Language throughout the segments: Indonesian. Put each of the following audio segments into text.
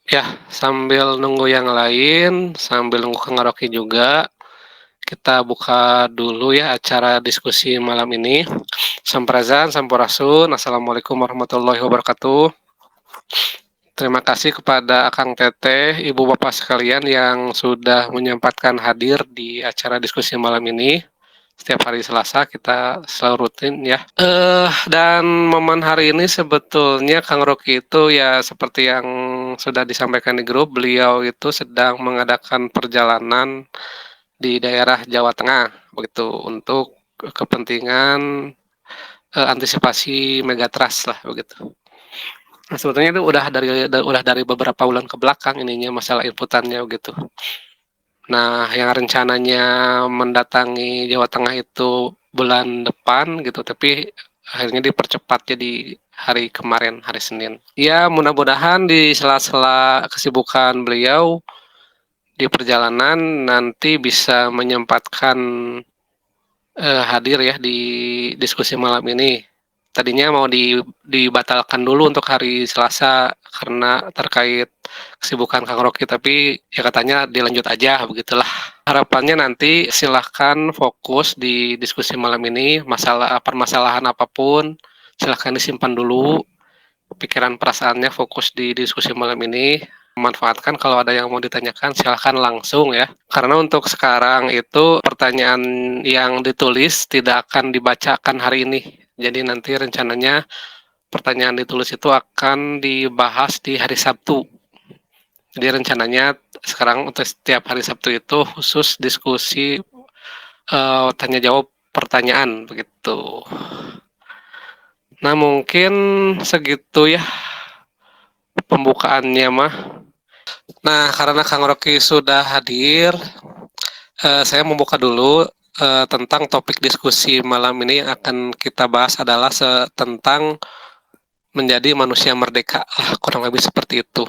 Ya, sambil nunggu yang lain, sambil nunggu Kang Rocky juga, kita buka dulu ya acara diskusi malam ini. Sampurasun, sampurasun. Assalamualaikum warahmatullahi wabarakatuh. Terima kasih kepada Akang Teteh, Ibu Bapak sekalian yang sudah menyempatkan hadir di acara diskusi malam ini. Setiap hari Selasa kita selalu rutin ya. Dan momen hari ini sebetulnya Kang Rocky itu ya seperti yang sudah disampaikan di grup, beliau itu sedang mengadakan perjalanan di daerah Jawa Tengah begitu untuk kepentingan antisipasi megatrust lah begitu. Nah, sebetulnya itu udah dari beberapa bulan ke belakang ininya masalah inputannya gitu. Nah, yang rencananya mendatangi Jawa Tengah itu bulan depan gitu, tapi akhirnya dipercepat jadi hari kemarin, hari Senin. Ya, mudah-mudahan di sela-sela kesibukan beliau di perjalanan nanti bisa menyempatkan hadir ya di diskusi malam ini. Tadinya mau dibatalkan dulu untuk hari Selasa karena terkait kesibukan Kang Rocky, tapi ya katanya dilanjut aja begitulah. Harapannya nanti silahkan fokus di diskusi malam ini, masalah permasalahan apapun silahkan disimpan dulu, pikiran perasaannya fokus di diskusi malam ini. Manfaatkan kalau ada yang mau ditanyakan silahkan langsung ya. Karena untuk sekarang itu pertanyaan yang ditulis tidak akan dibacakan hari ini. Jadi nanti rencananya pertanyaan ditulis itu akan dibahas di hari Sabtu. Jadi rencananya sekarang untuk setiap hari Sabtu itu khusus diskusi tanya jawab pertanyaan begitu. Nah mungkin segitu ya pembukaannya mah. Nah karena Kang Rocky sudah hadir, saya membuka dulu tentang topik diskusi malam ini yang akan kita bahas adalah tentang menjadi manusia merdeka, kurang lebih seperti itu.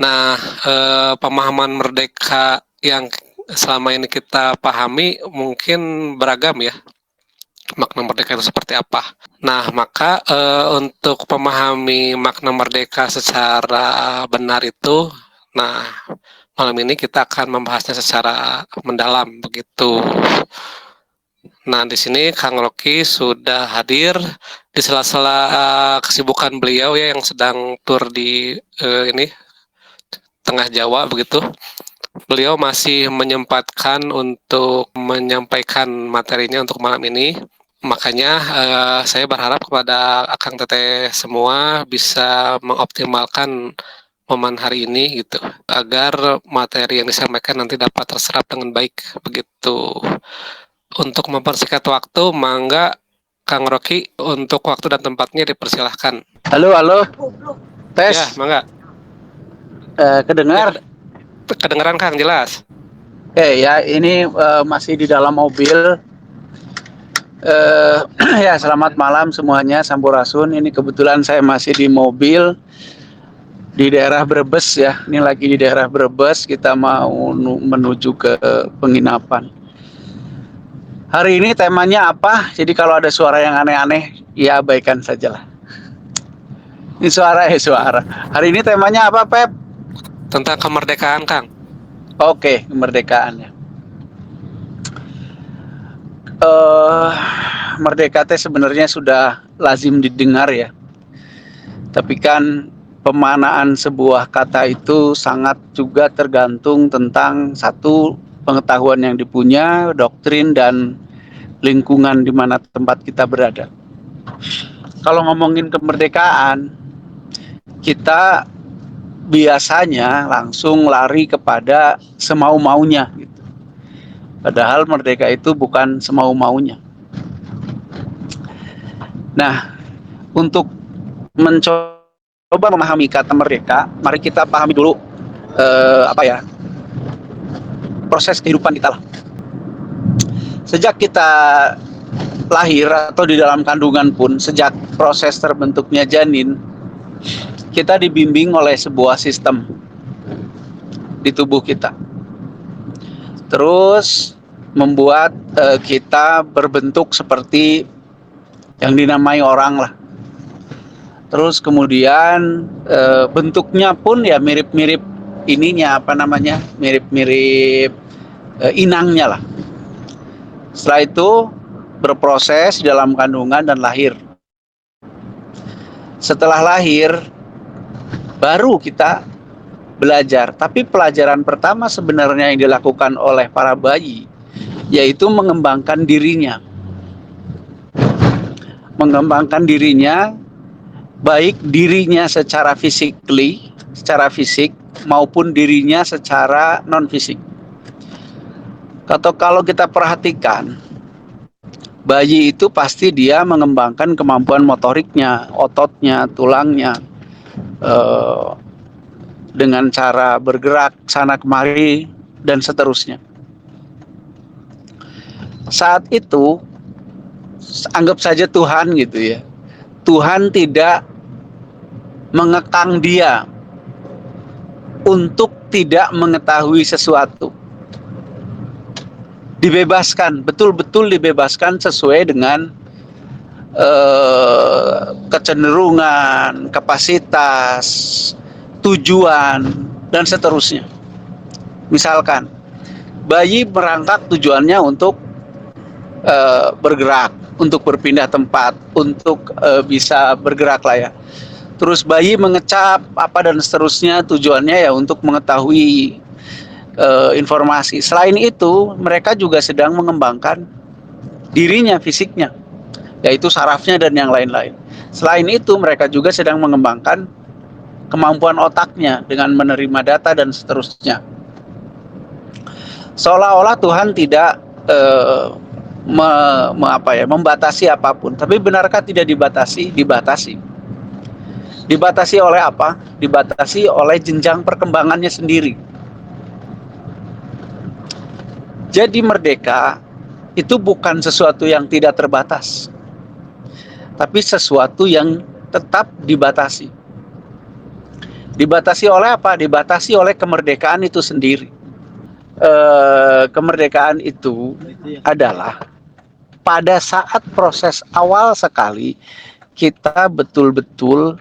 Nah, pemahaman merdeka yang selama ini kita pahami mungkin beragam ya, makna merdeka itu seperti apa. Nah, maka untuk memahami makna merdeka secara benar itu, nah malam ini kita akan membahasnya secara mendalam begitu. Nah, di sini Kang Rocky sudah hadir di sela-sela kesibukan beliau ya yang sedang tur di ini tengah Jawa begitu. Beliau masih menyempatkan untuk menyampaikan materinya untuk malam ini. Makanya saya berharap kepada Akang Teteh semua bisa mengoptimalkan momen hari ini gitu agar materi yang disampaikan nanti dapat terserap dengan baik begitu. Untuk mempersingkat waktu, mangga Kang Rocky untuk waktu dan tempatnya dipersilahkan. Halo, halo, Ya, tes, mangga. Ya, kedengar? kedengeran Kang, jelas. Oke, ya ini masih di dalam mobil. Ya, selamat malam semuanya, Sampurasun. Ini kebetulan saya masih di mobil di daerah Brebes ya. Ini lagi di daerah Brebes, kita mau menuju ke penginapan. Hari ini temanya apa? Jadi kalau ada suara yang aneh-aneh, ya abaikan sajalah. Ini suara. Hari ini temanya apa, Pep? Tentang kemerdekaan, Kang. Oke, kemerdekaan ya. uh, Merdeka teh sebenarnya sudah lazim didengar ya. Tapi kan pemanaan sebuah kata itu sangat juga tergantung tentang satu pengetahuan yang dipunya, doktrin dan lingkungan di mana tempat kita berada. Kalau ngomongin kemerdekaan, kita biasanya langsung lari kepada semau-maunya gitu. Padahal merdeka itu bukan semau-maunya. Nah, untuk mencoba memahami kata merdeka, mari kita pahami dulu proses kehidupan kita lah. Sejak kita lahir atau di dalam kandungan pun, sejak proses terbentuknya janin, kita dibimbing oleh sebuah sistem di tubuh kita. Terus membuat kita berbentuk seperti yang dinamai orang lah. Terus kemudian bentuknya pun ya mirip-mirip ininya apa namanya, mirip-mirip inangnya lah. Setelah itu berproses dalam kandungan dan lahir. Setelah lahir baru kita belajar. Tapi pelajaran pertama sebenarnya yang dilakukan oleh para bayi yaitu mengembangkan dirinya. Mengembangkan dirinya, baik dirinya secara fisik maupun dirinya secara non fisik. Atau kalau kita perhatikan, bayi itu pasti dia mengembangkan kemampuan motoriknya, ototnya, tulangnya, dengan cara bergerak sana kemari dan seterusnya. Saat itu anggap saja Tuhan gitu ya. Tuhan tidak mengekang dia untuk tidak mengetahui sesuatu. Dibebaskan, betul-betul dibebaskan sesuai dengan kecenderungan, kapasitas, tujuan, dan seterusnya. Misalkan, bayi merangkak tujuannya untuk bergerak, untuk berpindah tempat, untuk bisa bergerak lah ya. Terus bayi mengecap apa dan seterusnya, tujuannya ya untuk mengetahui informasi. Selain itu, mereka juga sedang mengembangkan dirinya, fisiknya, yaitu sarafnya dan yang lain-lain. Selain itu, mereka juga sedang mengembangkan kemampuan otaknya dengan menerima data dan seterusnya. Seolah-olah Tuhan tidak membatasi apapun. Tapi benarkah tidak dibatasi? Dibatasi. Dibatasi oleh apa? Dibatasi oleh jenjang perkembangannya sendiri. Jadi merdeka itu bukan sesuatu yang tidak terbatas, tapi sesuatu yang tetap dibatasi. Dibatasi oleh apa? Dibatasi oleh kemerdekaan itu sendiri. Kemerdekaan itu adalah pada saat proses awal sekali kita betul-betul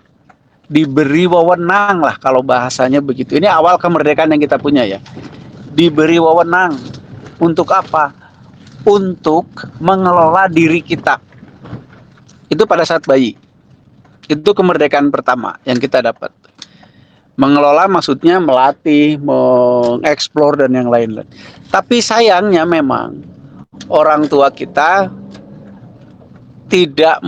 diberi wewenang lah, kalau bahasanya begitu. Ini awal kemerdekaan yang kita punya ya. Diberi wewenang untuk apa? Untuk mengelola diri kita. Itu pada saat bayi. Itu kemerdekaan pertama yang kita dapat. Mengelola maksudnya melatih, mengeksplor dan yang lain-lain. Tapi sayangnya memang orang tua kita tidak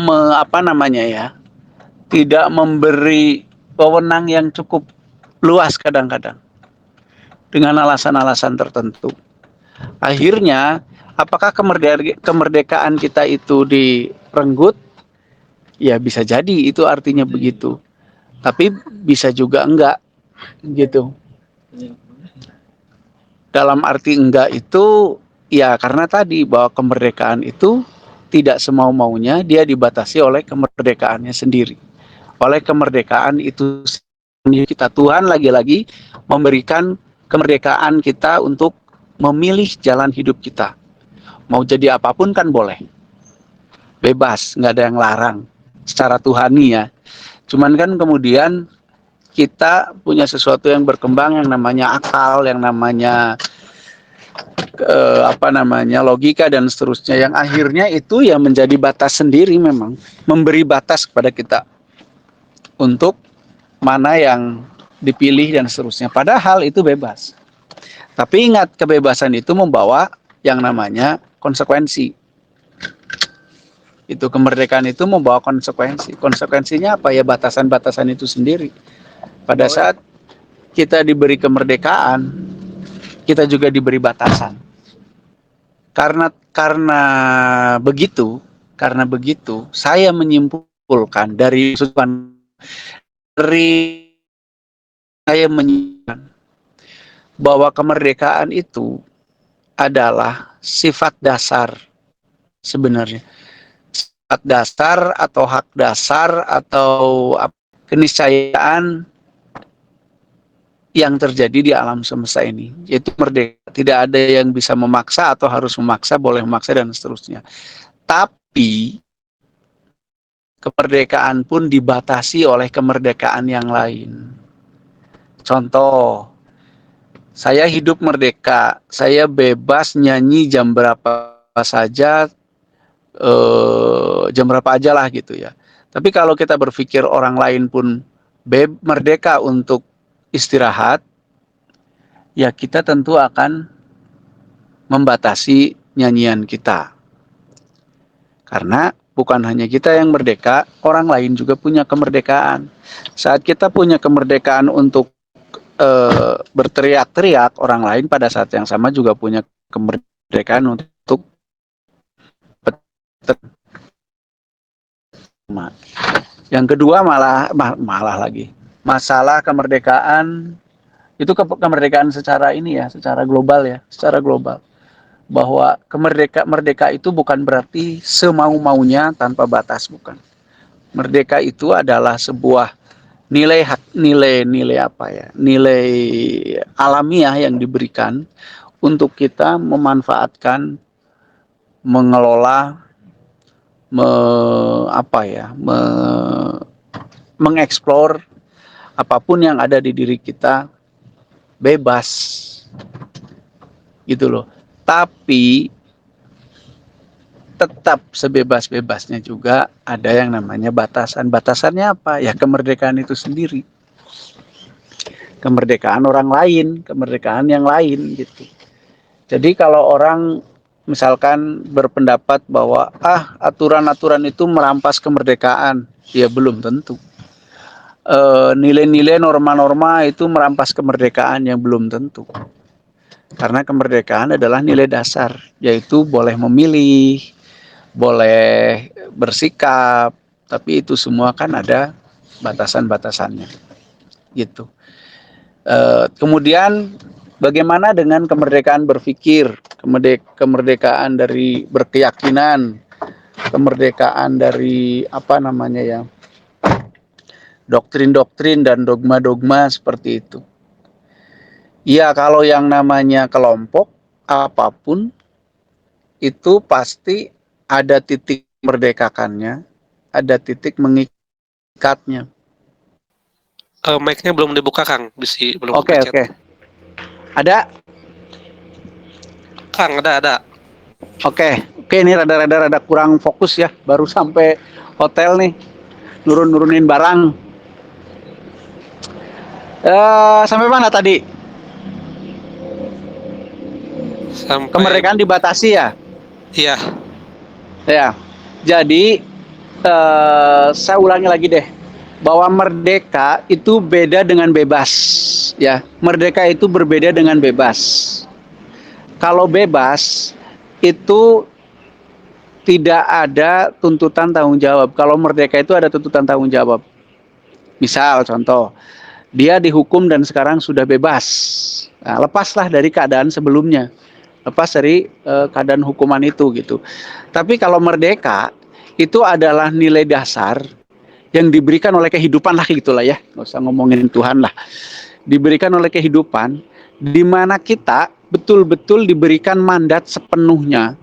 tidak memberi wewenang yang cukup luas kadang-kadang dengan alasan-alasan tertentu. Akhirnya, apakah kemerdekaan kita itu direnggut? Ya bisa jadi itu artinya begitu. Tapi bisa juga enggak gitu. Dalam arti enggak itu ya karena tadi bahwa kemerdekaan itu tidak semau-maunya, dia dibatasi oleh kemerdekaannya sendiri. Oleh kemerdekaan itu kita, Tuhan lagi-lagi memberikan kemerdekaan kita untuk memilih jalan hidup kita. Mau jadi apapun kan boleh. Bebas, nggak ada yang larang. Secara Tuhani ya. Cuman kan kemudian kita punya sesuatu yang berkembang yang namanya akal, yang namanya logika dan seterusnya. Yang akhirnya itu ya menjadi batas sendiri memang. Memberi batas kepada kita. Untuk mana yang dipilih dan seterusnya. Padahal itu bebas. Tapi ingat, kebebasan itu membawa yang namanya konsekuensi. Itu kemerdekaan itu membawa konsekuensi. Konsekuensinya apa? Ya batasan-batasan itu sendiri. Pada saat kita diberi kemerdekaan, kita juga diberi batasan. Karena begitu, saya menyimpulkan dari saya menyimpulkan bahwa kemerdekaan itu adalah sifat dasar sebenarnya. Sifat dasar atau hak dasar atau keniscayaan yang terjadi di alam semesta ini. Yaitu merdeka. Tidak ada yang bisa memaksa atau harus memaksa, boleh memaksa dan seterusnya. Tapi kemerdekaan pun dibatasi oleh kemerdekaan yang lain. Contoh, saya hidup merdeka, saya bebas nyanyi jam berapa saja, jam berapa aja lah gitu ya. Tapi kalau kita berpikir orang lain pun merdeka untuk istirahat, ya kita tentu akan membatasi nyanyian kita. Karena bukan hanya kita yang merdeka, orang lain juga punya kemerdekaan. Saat kita punya kemerdekaan untuk berteriak-teriak, orang lain pada saat yang sama juga punya kemerdekaan untuk yang kedua malah lagi masalah kemerdekaan itu kemerdekaan secara ini ya, secara global ya, secara global, bahwa merdeka itu bukan berarti semau-maunya tanpa batas, bukan. Merdeka itu adalah sebuah nilai apa ya, nilai alamiah yang diberikan untuk kita memanfaatkan, mengelola, mengeksplor apapun yang ada di diri kita bebas gitu loh. Tapi tetap sebebas-bebasnya juga ada yang namanya batasan. Batasannya apa? Ya kemerdekaan itu sendiri. Kemerdekaan orang lain, kemerdekaan yang lain gitu. Jadi kalau orang misalkan berpendapat bahwa aturan-aturan itu merampas kemerdekaan, ya belum tentu. Nilai-nilai norma-norma itu merampas kemerdekaan, yang belum tentu. Karena kemerdekaan adalah nilai dasar, yaitu boleh memilih, boleh bersikap, tapi itu semua kan ada batasan-batasannya gitu. Kemudian bagaimana dengan kemerdekaan berpikir, kemerdekaan dari berkeyakinan, kemerdekaan dari doktrin-doktrin dan dogma-dogma seperti itu. Ya kalau yang namanya kelompok apapun itu pasti ada titik merdekakannya, ada titik mengikatnya. Mic-nya belum dibuka, Kang. Belum Oke. Ada? Kang, ada. Oke, ini rada kurang fokus ya. Baru sampai hotel nih, nurunin barang. Sampai mana tadi? Sampai kemerdekaan dibatasi ya? Iya. Ya. Jadi saya ulangi lagi deh, bahwa merdeka itu beda dengan bebas ya. Merdeka itu berbeda dengan bebas. Kalau bebas itu tidak ada tuntutan tanggung jawab. Kalau merdeka itu ada tuntutan tanggung jawab. Misal contoh, dia dihukum dan sekarang sudah bebas. Nah, lepaslah dari keadaan sebelumnya. Lepas dari keadaan hukuman itu gitu. Tapi kalau merdeka itu adalah nilai dasar yang diberikan oleh kehidupan lah gitulah ya. Nggak usah ngomongin Tuhan lah. Diberikan oleh kehidupan, di mana kita betul-betul diberikan mandat sepenuhnya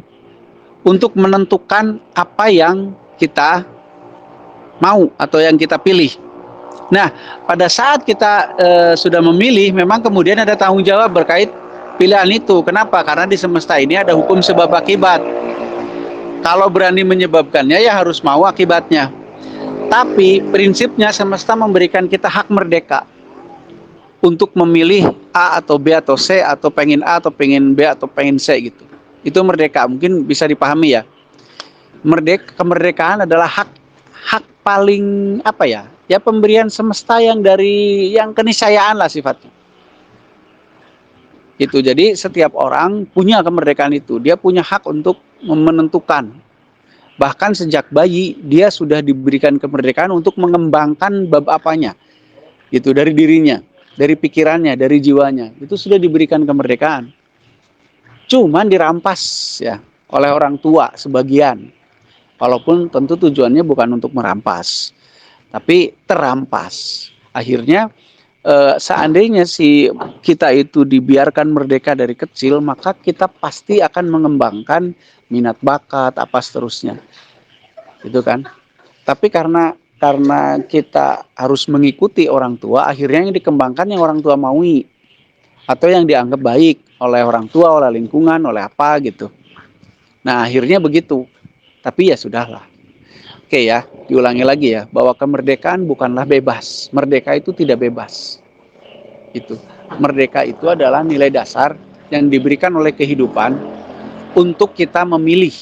untuk menentukan apa yang kita mau atau yang kita pilih. Nah, pada saat kita sudah memilih, memang kemudian ada tanggung jawab berkait pilihan itu. Kenapa? Karena di semesta ini ada hukum sebab akibat. Kalau berani menyebabkannya, ya harus mau akibatnya. Tapi prinsipnya semesta memberikan kita hak merdeka untuk memilih A atau B atau C, atau pengen A atau pengen B atau pengen C gitu. Itu merdeka, mungkin bisa dipahami ya. Kemerdekaan adalah hak paling ya pemberian semesta yang keniscayaan lah sifatnya. Itu jadi setiap orang punya kemerdekaan itu, dia punya hak untuk menentukan. Bahkan sejak bayi dia sudah diberikan kemerdekaan untuk mengembangkan bab apanya, gitu, dari dirinya, dari pikirannya, dari jiwanya, itu sudah diberikan kemerdekaan. Cuman dirampas ya oleh orang tua sebagian, walaupun tentu tujuannya bukan untuk merampas, tapi terampas. Akhirnya seandainya kita itu dibiarkan merdeka dari kecil, maka kita pasti akan mengembangkan minat bakat apa seterusnya, gitu kan. Tapi karena kita harus mengikuti orang tua, akhirnya yang dikembangkan yang orang tua maui atau yang dianggap baik oleh orang tua, oleh lingkungan, oleh apa gitu. Nah, akhirnya begitu. Tapi ya sudahlah. Oke ya, diulangi lagi ya, bahwa kemerdekaan bukanlah bebas. Merdeka itu tidak bebas. Itu. Merdeka itu adalah nilai dasar yang diberikan oleh kehidupan untuk kita memilih.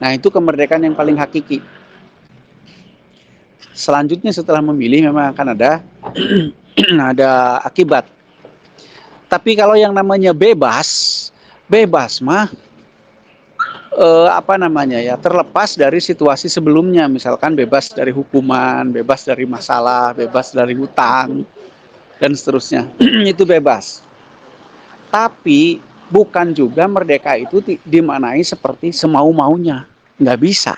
Nah, itu kemerdekaan yang paling hakiki. Selanjutnya setelah memilih memang akan ada ada akibat. Tapi kalau yang namanya bebas, bebas mah apa namanya ya, terlepas dari situasi sebelumnya, misalkan bebas dari hukuman, bebas dari masalah, bebas dari hutang dan seterusnya. Itu bebas. Tapi bukan juga merdeka itu dimaknai seperti semau-maunya. Nggak bisa.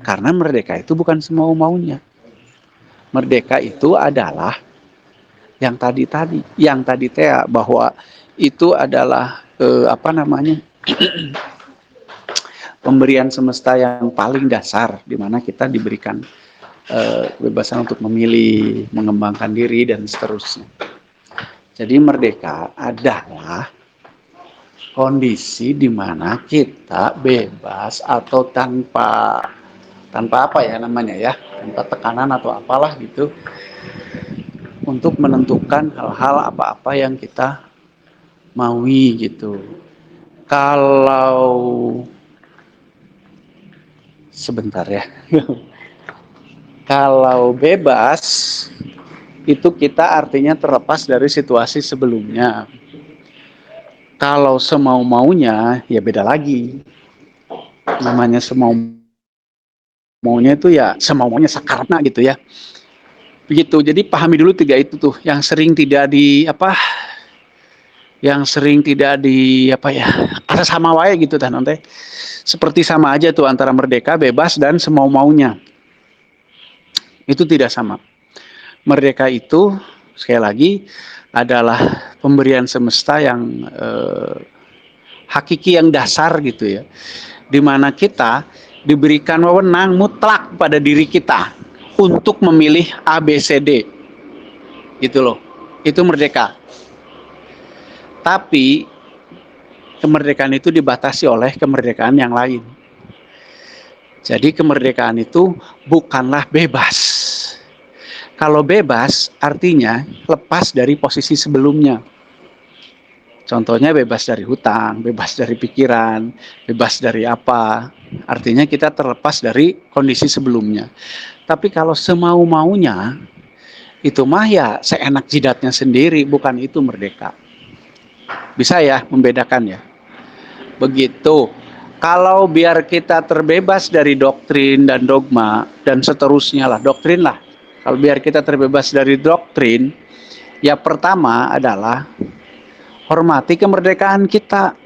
Karena merdeka itu bukan semau-maunya. Merdeka itu adalah yang tadi Tea, bahwa itu adalah apa namanya, pemberian semesta yang paling dasar, di mana kita diberikan kebebasan untuk memilih, mengembangkan diri dan seterusnya. Jadi merdeka adalah kondisi di mana kita bebas atau tanpa apa ya namanya ya, tanpa tekanan atau apalah gitu, untuk menentukan hal-hal apa-apa yang kita maui gitu. Kalau sebentar ya. Kalau bebas itu kita artinya terlepas dari situasi sebelumnya. Kalau semau-maunya ya beda lagi. Namanya semau-maunya itu ya semau-maunya sakarna gitu ya. Begitu. Jadi pahami dulu tiga itu tuh yang sering tidak di apa, yang sering tidak di apa ya, ada sama wae gitu tah nanti. Seperti sama aja tuh antara merdeka, bebas dan semau-maunya. Itu tidak sama. Merdeka itu sekali lagi adalah pemberian semesta yang hakiki, yang dasar gitu ya, di mana kita diberikan wewenang mutlak pada diri kita untuk memilih A, B, C, D gitu loh. Itu merdeka. Tapi kemerdekaan itu dibatasi oleh kemerdekaan yang lain. Jadi kemerdekaan itu bukanlah bebas. Kalau bebas artinya lepas dari posisi sebelumnya. Contohnya bebas dari hutang, bebas dari pikiran, bebas dari apa. Artinya kita terlepas dari kondisi sebelumnya. Tapi kalau semau-maunya, itu mah ya seenak jidatnya sendiri, bukan itu merdeka. Bisa ya membedakan ya. Begitu. Kalau biar kita terbebas dari doktrin dan dogma dan seterusnya lah, doktrin lah. Kalau biar kita terbebas dari doktrin, ya pertama adalah hormati kemerdekaan kita.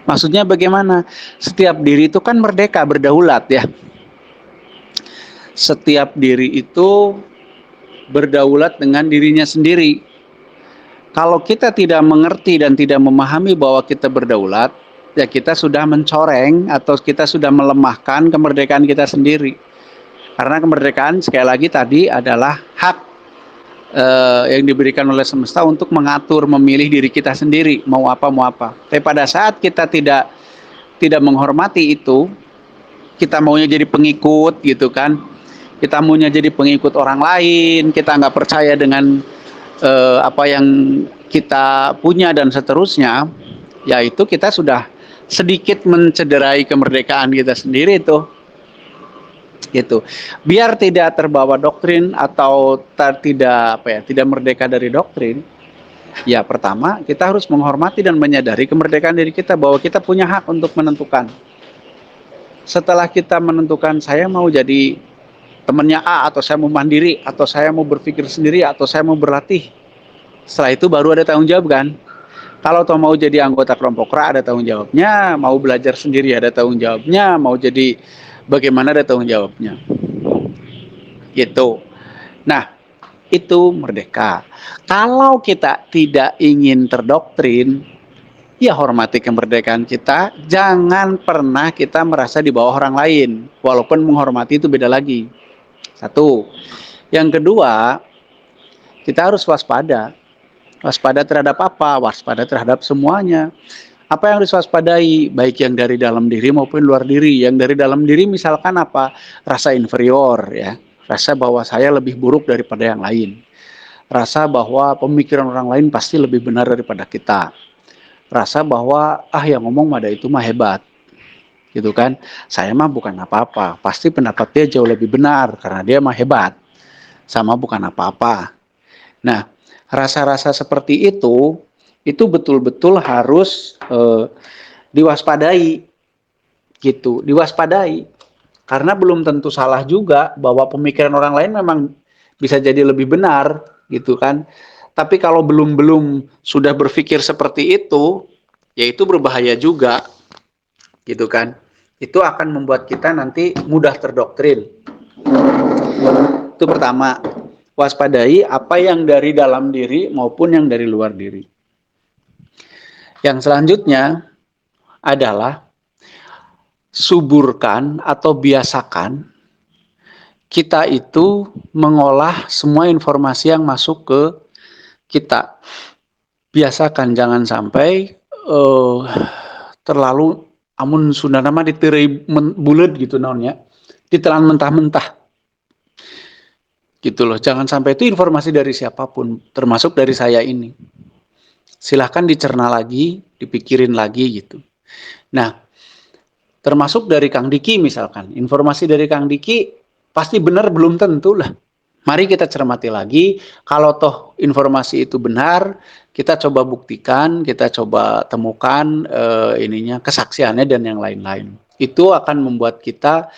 Maksudnya bagaimana? Setiap diri itu kan merdeka, berdaulat ya. Setiap diri itu berdaulat dengan dirinya sendiri. Kalau kita tidak mengerti dan tidak memahami bahwa kita berdaulat, ya kita sudah mencoreng atau kita sudah melemahkan kemerdekaan kita sendiri. Karena kemerdekaan sekali lagi tadi adalah hak yang diberikan oleh semesta untuk mengatur, memilih diri kita sendiri mau apa. Tapi pada saat kita tidak menghormati itu, kita maunya jadi pengikut gitu kan, kita maunya jadi pengikut orang lain, kita nggak percaya dengan apa yang kita punya dan seterusnya, yaitu kita sudah sedikit mencederai kemerdekaan kita sendiri itu. Gitu. Biar tidak terbawa doktrin atau tidak merdeka dari doktrin, ya pertama kita harus menghormati dan menyadari kemerdekaan diri kita, bahwa kita punya hak untuk menentukan. Setelah kita menentukan saya mau jadi temannya A, atau saya mau mandiri, atau saya mau berpikir sendiri, atau saya mau berlatih, setelah itu baru ada tanggung jawab kan. Kalau toh mau jadi anggota kelompok Ra ada tanggung jawabnya, mau belajar sendiri ada tanggung jawabnya, mau jadi bagaimana ada tanggung jawabnya. Gitu. Nah, itu merdeka. Kalau kita tidak ingin terdoktrin, Ya, hormati kemerdekaan kita, jangan pernah kita merasa di bawah orang lain, walaupun menghormati itu beda lagi. Satu. Yang kedua, kita harus waspada. Waspada terhadap apa? Waspada terhadap semuanya. Apa yang harus waspadai, baik yang dari dalam diri maupun luar diri. Yang dari dalam diri misalkan apa? Rasa inferior, ya. Rasa bahwa saya lebih buruk daripada yang lain. Rasa bahwa pemikiran orang lain pasti lebih benar daripada kita. Rasa bahwa yang ngomong mada itu mah hebat, gitu kan. Saya mah bukan apa-apa, pasti pendapat dia jauh lebih benar karena dia mah hebat, sama bukan apa-apa. Nah, rasa-rasa seperti itu betul-betul harus diwaspadai, gitu, diwaspadai. Karena belum tentu salah juga bahwa pemikiran orang lain memang bisa jadi lebih benar, gitu kan. Tapi kalau belum sudah berpikir seperti itu, ya itu berbahaya juga, gitu kan. Itu akan membuat kita nanti mudah terdoktrin. Itu pertama, waspadai apa yang dari dalam diri maupun yang dari luar diri. Yang selanjutnya adalah suburkan atau biasakan kita itu mengolah semua informasi yang masuk ke kita. Biasakan, jangan sampai terlalu amun Sunda nama diterai bulet gitu naonnya, ditelan mentah-mentah. Gitu loh. Jangan sampai itu informasi dari siapapun, termasuk dari saya ini. Silahkan dicerna lagi, dipikirin lagi gitu. Nah, termasuk dari Kang Diki misalkan. Informasi dari Kang Diki pasti benar belum tentu lah. Mari kita cermati lagi, kalau toh informasi itu benar, kita coba buktikan, kita coba temukan kesaksiannya dan yang lain-lain. Itu akan membuat kita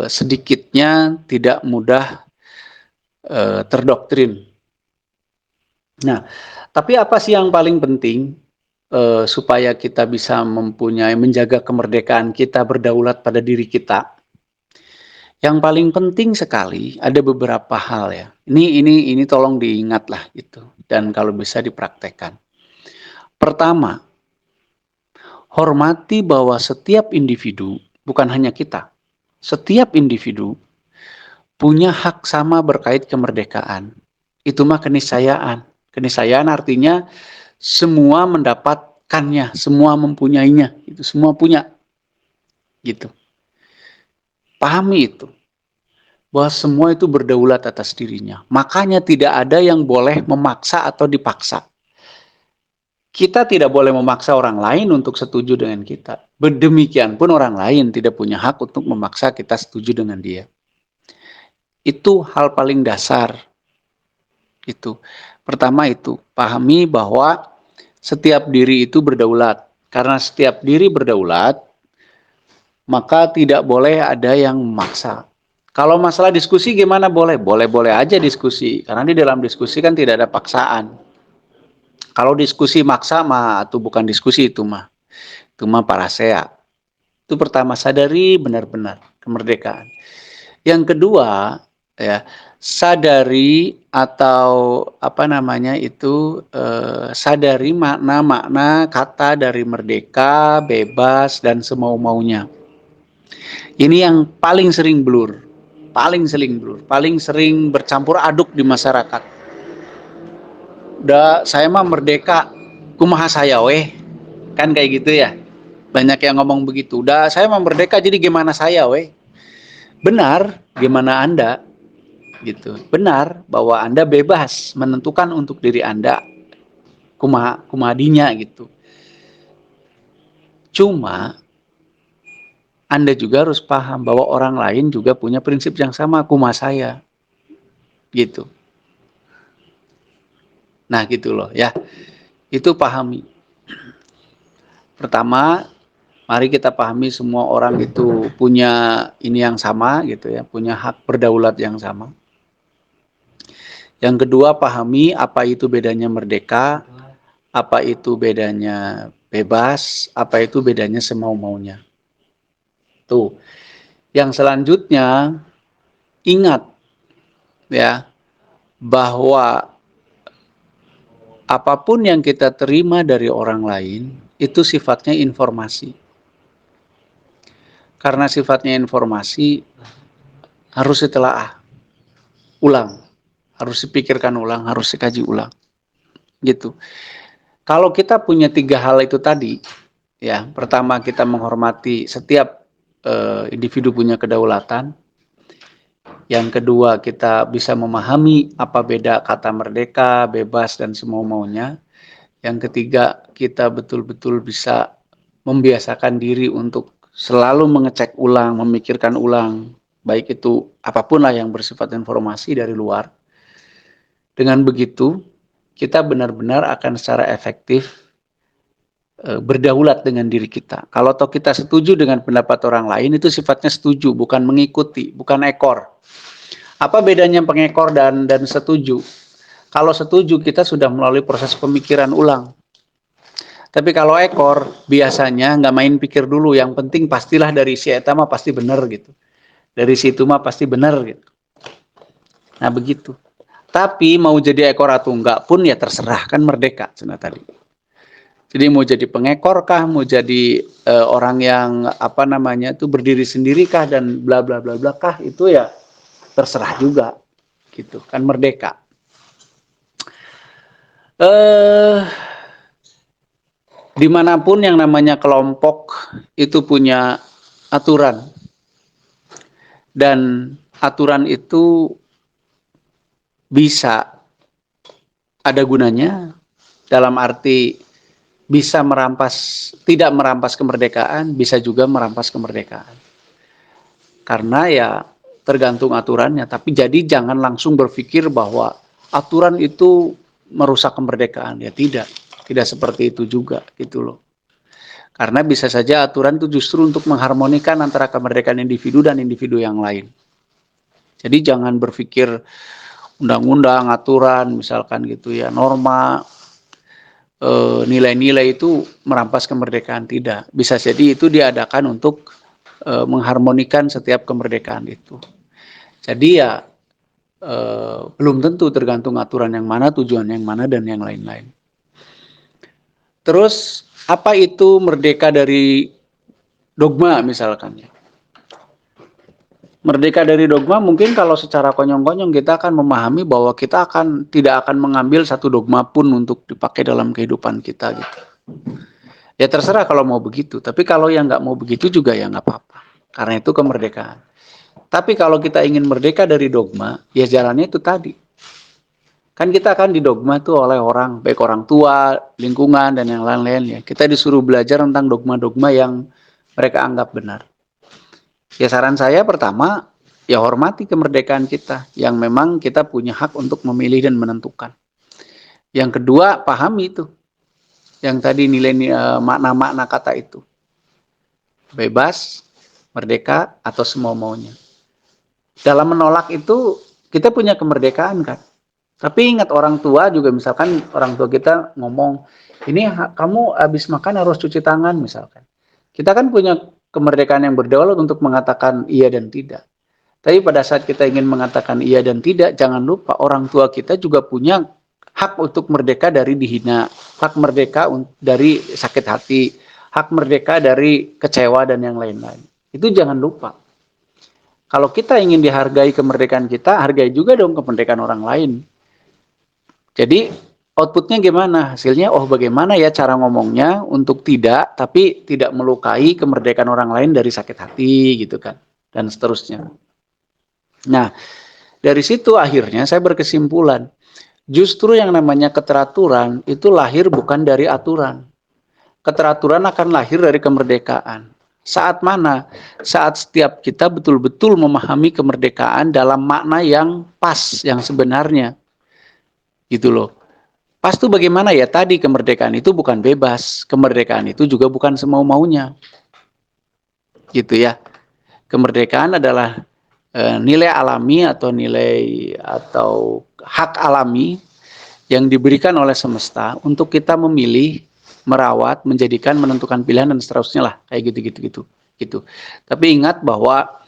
sedikitnya tidak mudah terdoktrin. Nah, tapi apa sih yang paling penting supaya kita bisa menjaga kemerdekaan kita, berdaulat pada diri kita? Yang paling penting sekali ada beberapa hal ya. Ini tolong diingat lah gitu, dan kalau bisa dipraktekkan. Pertama, hormati bahwa setiap individu, bukan hanya kita, setiap individu punya hak sama berkait kemerdekaan. Itu mah keniscayaan. Keniscayaan artinya semua mendapatkannya, semua mempunyainya, itu semua punya. Gitu. Pahami itu. Bahwa semua itu berdaulat atas dirinya. Makanya tidak ada yang boleh memaksa atau dipaksa. Kita tidak boleh memaksa orang lain untuk setuju dengan kita. Demikian pun orang lain tidak punya hak untuk memaksa kita setuju dengan dia. Itu hal paling dasar. Itu. Pertama itu, pahami bahwa setiap diri itu berdaulat. Karena setiap diri berdaulat, maka tidak boleh ada yang memaksa. Kalau masalah diskusi gimana boleh? Boleh-boleh aja diskusi. Karena di dalam diskusi kan tidak ada paksaan. Kalau diskusi maksa mah itu bukan diskusi itu mah. Itu mah parasea. Itu pertama, sadari benar-benar kemerdekaan. Yang kedua, ya, sadari atau sadari makna-makna kata dari merdeka, bebas, dan semau-maunya. Ini yang paling sering blur, paling sering bercampur aduk di masyarakat. Saya mah merdeka, kumaha saya weh, kan kayak gitu ya. Banyak yang ngomong begitu. Saya mah merdeka jadi gimana saya weh. Benar, gimana Anda? Gitu. Benar bahwa Anda bebas menentukan untuk diri Anda kumadinya gitu. Cuma Anda juga harus paham bahwa orang lain juga punya prinsip yang sama saya. Gitu. Nah, gitu loh ya. Itu pahami. Pertama, mari kita pahami semua orang itu punya ini yang sama gitu ya, punya hak berdaulat yang sama. Yang kedua, pahami apa itu bedanya merdeka, apa itu bedanya bebas, apa itu bedanya semau-maunya. Tuh. Yang selanjutnya, ingat ya bahwa apapun yang kita terima dari orang lain itu sifatnya informasi. Karena sifatnya informasi, harus ditelaah ulang, harus dipikirkan ulang, harus dikaji ulang, gitu. Kalau kita punya 3 hal itu tadi, ya, pertama kita menghormati setiap individu punya kedaulatan. Yang kedua, kita bisa memahami apa beda kata merdeka, bebas, dan semau maunya. Yang ketiga, kita betul-betul bisa membiasakan diri untuk selalu mengecek ulang, memikirkan ulang, baik itu apapun lah yang bersifat informasi dari luar. Dengan begitu, kita benar-benar akan secara efektif berdaulat dengan diri kita. Kalau toh kita setuju dengan pendapat orang lain, itu sifatnya setuju, bukan mengikuti, bukan ekor. Apa bedanya pengekor dan setuju? Kalau setuju, kita sudah melalui proses pemikiran ulang. Tapi kalau ekor, biasanya nggak main pikir dulu. Yang penting pastilah dari si eta mah pasti benar gitu. Dari situ mah pasti benar gitu. Nah begitu. Tapi mau jadi ekor atau enggak pun ya terserah, kan merdeka cina tadi. Jadi mau jadi pengekor kah, mau jadi orang yang apa namanya itu berdiri sendiri kah dan bla bla bla bla kah, itu ya terserah juga gitu, kan merdeka. Dimanapun yang namanya kelompok itu punya aturan, dan aturan itu bisa ada gunanya dalam arti bisa merampas, tidak merampas kemerdekaan, bisa juga merampas kemerdekaan. Karena ya tergantung aturannya, tapi jadi jangan langsung berpikir bahwa aturan itu merusak kemerdekaan, ya tidak seperti itu juga gitu loh. Karena bisa saja aturan itu justru untuk mengharmonikan antara kemerdekaan individu dan individu yang lain. Jadi jangan berpikir undang-undang, aturan, misalkan gitu ya, norma, nilai-nilai itu merampas kemerdekaan, tidak. Bisa jadi itu diadakan untuk mengharmonikan setiap kemerdekaan itu. Jadi ya belum tentu, tergantung aturan yang mana, tujuan yang mana, dan yang lain-lain. Terus apa itu merdeka dari dogma misalkan? Merdeka dari dogma mungkin kalau secara konyong-konyong kita akan memahami bahwa kita tidak akan mengambil satu dogma pun untuk dipakai dalam kehidupan kita gitu. Ya terserah kalau mau begitu, tapi kalau yang nggak mau begitu juga ya nggak apa-apa. Karena itu kemerdekaan. Tapi kalau kita ingin merdeka dari dogma, ya jalannya itu tadi. Kan kita akan didogma tuh oleh orang, baik orang tua, lingkungan, dan yang lain-lain ya. Kita disuruh belajar tentang dogma-dogma yang mereka anggap benar. Ya saran saya pertama, ya hormati kemerdekaan kita, yang memang kita punya hak untuk memilih dan menentukan. Yang kedua, pahami itu. Yang tadi nilai makna-makna kata itu. Bebas, merdeka, atau semau maunya. Dalam menolak itu, kita punya kemerdekaan kan. Tapi ingat orang tua juga, misalkan orang tua kita ngomong, ini kamu habis makan harus cuci tangan misalkan. Kita kan punya kemerdekaan yang berdaulat untuk mengatakan iya dan tidak. Tapi pada saat kita ingin mengatakan iya dan tidak, jangan lupa orang tua kita juga punya hak untuk merdeka dari dihina, hak merdeka dari sakit hati, hak merdeka dari kecewa dan yang lain-lain. Itu jangan lupa. Kalau kita ingin dihargai kemerdekaan kita, hargai juga dong kemerdekaan orang lain. Jadi outputnya gimana? Hasilnya, oh bagaimana ya cara ngomongnya untuk tapi tidak melukai kemerdekaan orang lain dari sakit hati gitu kan, dan seterusnya. Nah, dari situ akhirnya saya berkesimpulan, justru yang namanya keteraturan itu lahir bukan dari aturan. Keteraturan akan lahir dari kemerdekaan. Saat mana? Saat setiap kita betul-betul memahami kemerdekaan dalam makna yang pas, yang sebenarnya. Gitu loh. Pas tuh bagaimana ya? Tadi kemerdekaan itu bukan bebas, kemerdekaan itu juga bukan semau maunya. Gitu ya. Kemerdekaan adalah nilai alami atau hak alami yang diberikan oleh semesta untuk kita memilih, merawat, menjadikan, menentukan pilihan dan seterusnya lah, kayak gitu. Tapi ingat bahwa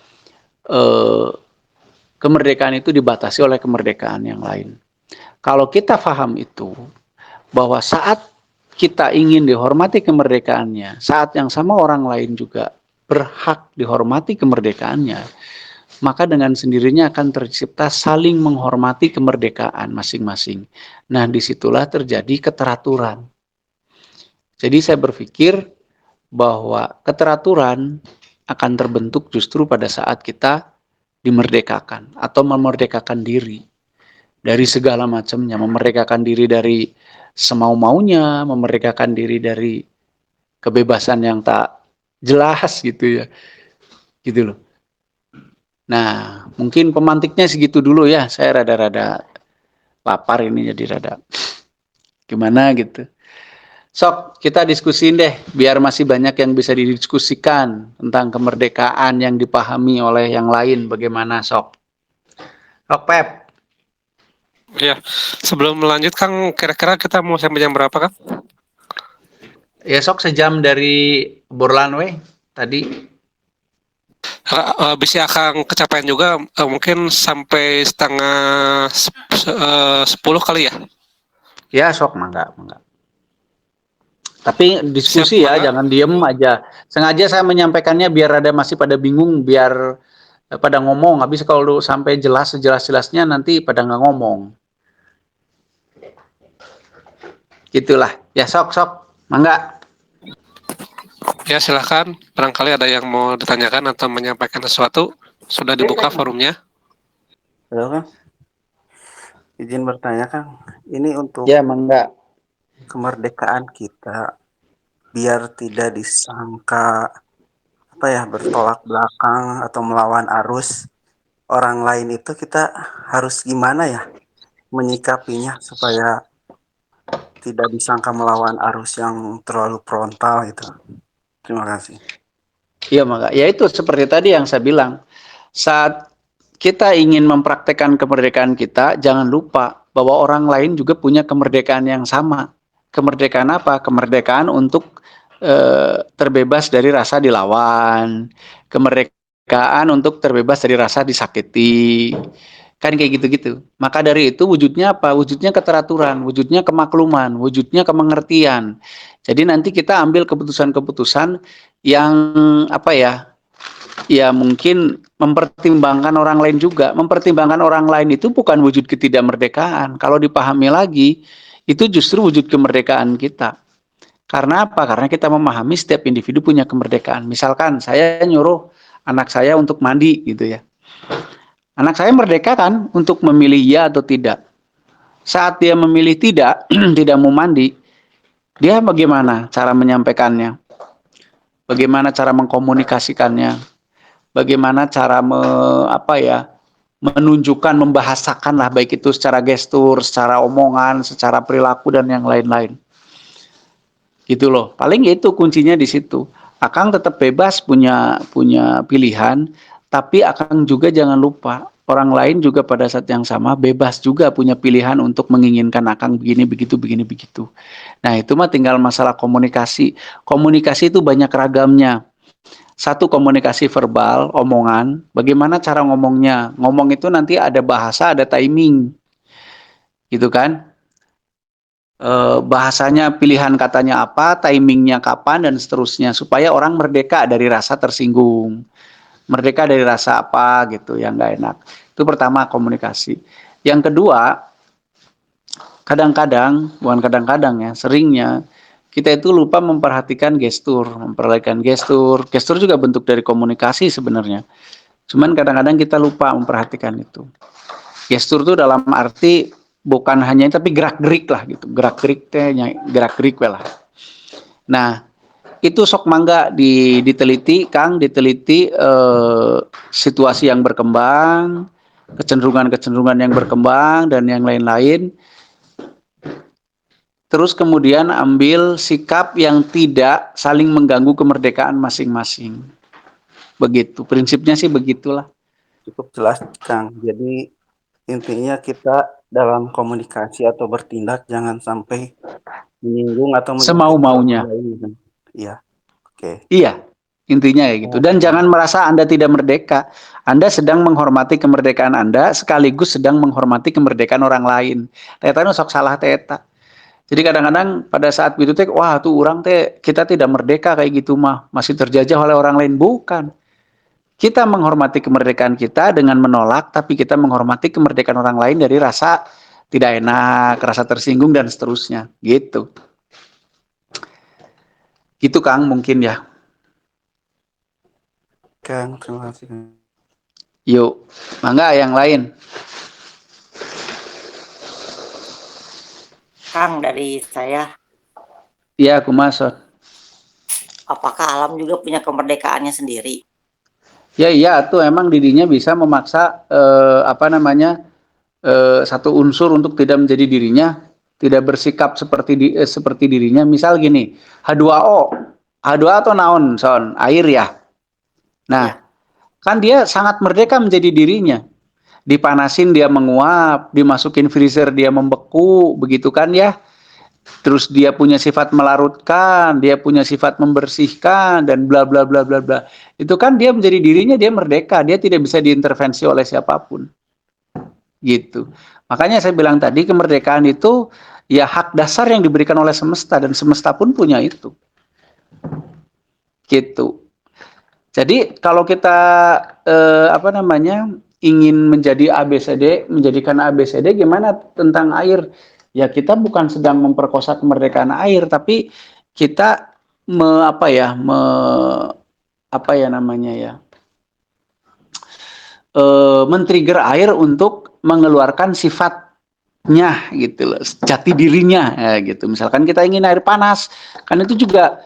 kemerdekaan itu dibatasi oleh kemerdekaan yang lain. Kalau kita paham itu, bahwa saat kita ingin dihormati kemerdekaannya, saat yang sama orang lain juga berhak dihormati kemerdekaannya, maka dengan sendirinya akan tercipta saling menghormati kemerdekaan masing-masing. Nah, disitulah terjadi keteraturan. Jadi saya berpikir bahwa keteraturan akan terbentuk justru pada saat kita dimerdekakan atau memerdekakan diri dari segala macamnya, memerdekakan diri dari semau-maunya, memerdekakan diri dari kebebasan yang tak jelas gitu ya. Gitu loh. Nah, mungkin pemantiknya segitu dulu ya. Saya rada-rada lapar ini jadi rada gimana gitu. Sok, kita diskusiin deh, biar masih banyak yang bisa didiskusikan tentang kemerdekaan yang dipahami oleh yang lain. Bagaimana, Sok? Sok, Pep. Ya, sebelum melanjut Kang, kira-kira kita mau sampai jam berapa Kang? Ya, Sok, sejam dari Borlanwe tadi. Bisa Kang kecapean juga, mungkin sampai setengah 10 kali ya? Ya, Sok, mangga. Tapi Siap, diskusi ya, mangga. jangan diem aja. Sengaja saya menyampaikannya biar ada masih pada bingung, biar pada ngomong. Habis kalau sampai jelas sejelas-jelasnya nanti pada nggak ngomong. Gitulah. Ya, Sok, mangga. Ya, silahkan. Barangkali ada yang mau ditanyakan atau menyampaikan sesuatu. Sudah dibuka forumnya. Halo Kang, izin bertanya Kang, ini untuk Ya, mangga. kemerdekaan kita biar tidak disangka bertolak belakang atau melawan arus orang lain itu kita harus gimana ya menyikapinya supaya tidak disangka melawan arus yang terlalu frontal gitu. Terima kasih. Iya, mangga. Ya itu seperti tadi yang saya bilang. Saat kita ingin mempraktekkan kemerdekaan kita, jangan lupa bahwa orang lain juga punya kemerdekaan yang sama. Kemerdekaan apa? Kemerdekaan untuk terbebas dari rasa dilawan, kemerdekaan untuk terbebas dari rasa disakiti, kan kayak gitu-gitu. Maka dari itu wujudnya apa? Wujudnya keteraturan, wujudnya kemakluman, wujudnya kemengertian. Jadi nanti kita ambil keputusan-keputusan yang ya mungkin mempertimbangkan orang lain juga. Mempertimbangkan orang lain itu bukan wujud ketidakmerdekaan. Kalau dipahami lagi, itu justru wujud kemerdekaan kita. Karena apa? Karena kita memahami setiap individu punya kemerdekaan. Misalkan saya nyuruh anak saya untuk mandi gitu ya. Anak saya merdeka kan untuk memilih ya atau tidak. Saat dia memilih tidak, tidak mau mandi, dia bagaimana cara menyampaikannya? Bagaimana cara mengkomunikasikannya? Bagaimana cara menunjukkan, membahasakan lah, baik itu secara gestur, secara omongan, secara perilaku dan yang lain-lain. Gitu loh. Paling itu kuncinya di situ. Akang tetap bebas punya pilihan, tapi Akang juga jangan lupa orang lain juga pada saat yang sama bebas juga punya pilihan untuk menginginkan Akang begini begitu. Nah, itu mah tinggal masalah komunikasi. Komunikasi itu banyak ragamnya. Satu, komunikasi verbal, omongan. Bagaimana cara ngomongnya? Ngomong itu nanti ada bahasa, ada timing. Gitu kan? Bahasanya, pilihan katanya apa, timingnya kapan, dan seterusnya. Supaya orang merdeka dari rasa tersinggung. Merdeka dari rasa apa gitu yang nggak enak. Itu pertama, komunikasi. Yang kedua, kadang-kadang, bukan kadang-kadang ya, seringnya, kita itu lupa memperhatikan gestur. Gestur juga bentuk dari komunikasi sebenarnya. Cuman kadang-kadang kita lupa memperhatikan itu. Gestur itu dalam arti bukan hanya tapi gerak-gerik lah gitu. Gerak-gerik lah. Nah, itu sok mangga diteliti, Kang, situasi yang berkembang, kecenderungan yang berkembang dan yang lain-lain. Terus kemudian ambil sikap yang tidak saling mengganggu kemerdekaan masing-masing. Begitu, prinsipnya sih begitulah. Cukup jelas Kang. Jadi intinya kita dalam komunikasi atau bertindak jangan sampai menyinggung atau semau-maunya. Iya. Oke. Iya, intinya ya gitu. Dan jangan merasa Anda tidak merdeka. Anda sedang menghormati kemerdekaan Anda sekaligus sedang menghormati kemerdekaan orang lain. Teta sok salah teta. Jadi kadang-kadang pada saat gitu teh, wah tuh orang teh kita tidak merdeka kayak gitu mah, masih terjajah oleh orang lain. Bukan. Kita menghormati kemerdekaan kita dengan menolak, tapi kita menghormati kemerdekaan orang lain dari rasa tidak enak, rasa tersinggung dan seterusnya. Gitu. Gitu Kang mungkin ya. Kang, terima kasih. Kang. Yuk, mangga yang lain. Kang, dari saya, Iya, kumasot. apakah alam juga punya kemerdekaannya sendiri? Ya iya tuh emang dirinya bisa memaksa apa namanya satu unsur untuk tidak menjadi dirinya, tidak bersikap seperti dirinya. Misal gini, H2O, H2O atau naon, son, air ya. Nah, Ya, kan dia sangat merdeka menjadi dirinya. Dipanasin dia menguap, dimasukin freezer dia membeku, begitu kan ya. Terus dia punya sifat melarutkan, dia punya sifat membersihkan dan bla bla bla bla bla. Itu kan dia menjadi dirinya, dia merdeka, dia tidak bisa diintervensi oleh siapapun. Gitu. Makanya saya bilang tadi kemerdekaan itu ya hak dasar yang diberikan oleh semesta dan semesta pun punya itu. Gitu. Jadi kalau kita apa namanya ingin menjadi ABCD, menjadikan ABCD gimana tentang air? Ya kita bukan sedang memperkosa kemerdekaan air, tapi kita apa ya, apa ya namanya ya, men-trigger air untuk mengeluarkan sifatnya gitu loh, jati dirinya ya, gitu. Misalkan kita ingin air panas, kan itu juga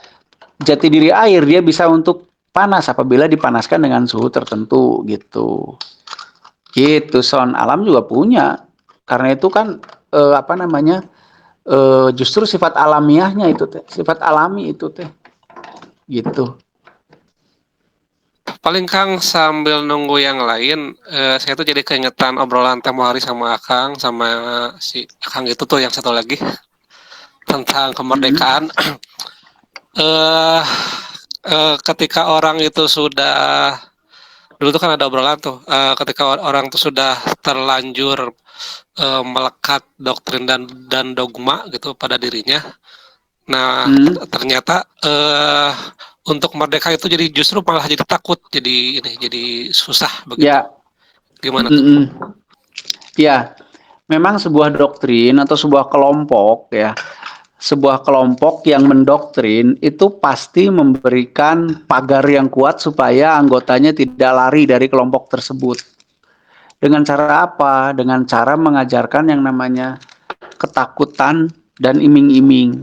jati diri air, dia bisa untuk panas apabila dipanaskan dengan suhu tertentu gitu. Gitu, son alam juga punya. Karena itu kan apa namanya? Justru sifat alamiahnya itu teh, sifat alami itu teh. Gitu. Paling Kang sambil nunggu yang lain, saya tuh jadi keingetan obrolan tempo hari sama Akang sama si Akang itu tuh yang satu lagi tentang kemerdekaan. eh Ketika orang itu sudah dulu tuh kan ada obrolan tuh, ketika orang tuh sudah terlanjur melekat doktrin dan dogma gitu pada dirinya. Nah, ternyata untuk merdeka itu jadi justru malah jadi takut, jadi susah begitu. Ya. Gimana tuh? Ya, memang sebuah doktrin atau sebuah kelompok ya, sebuah kelompok yang mendoktrin itu pasti memberikan pagar yang kuat supaya anggotanya tidak lari dari kelompok tersebut. Dengan cara apa? Dengan cara mengajarkan yang namanya ketakutan dan iming-iming.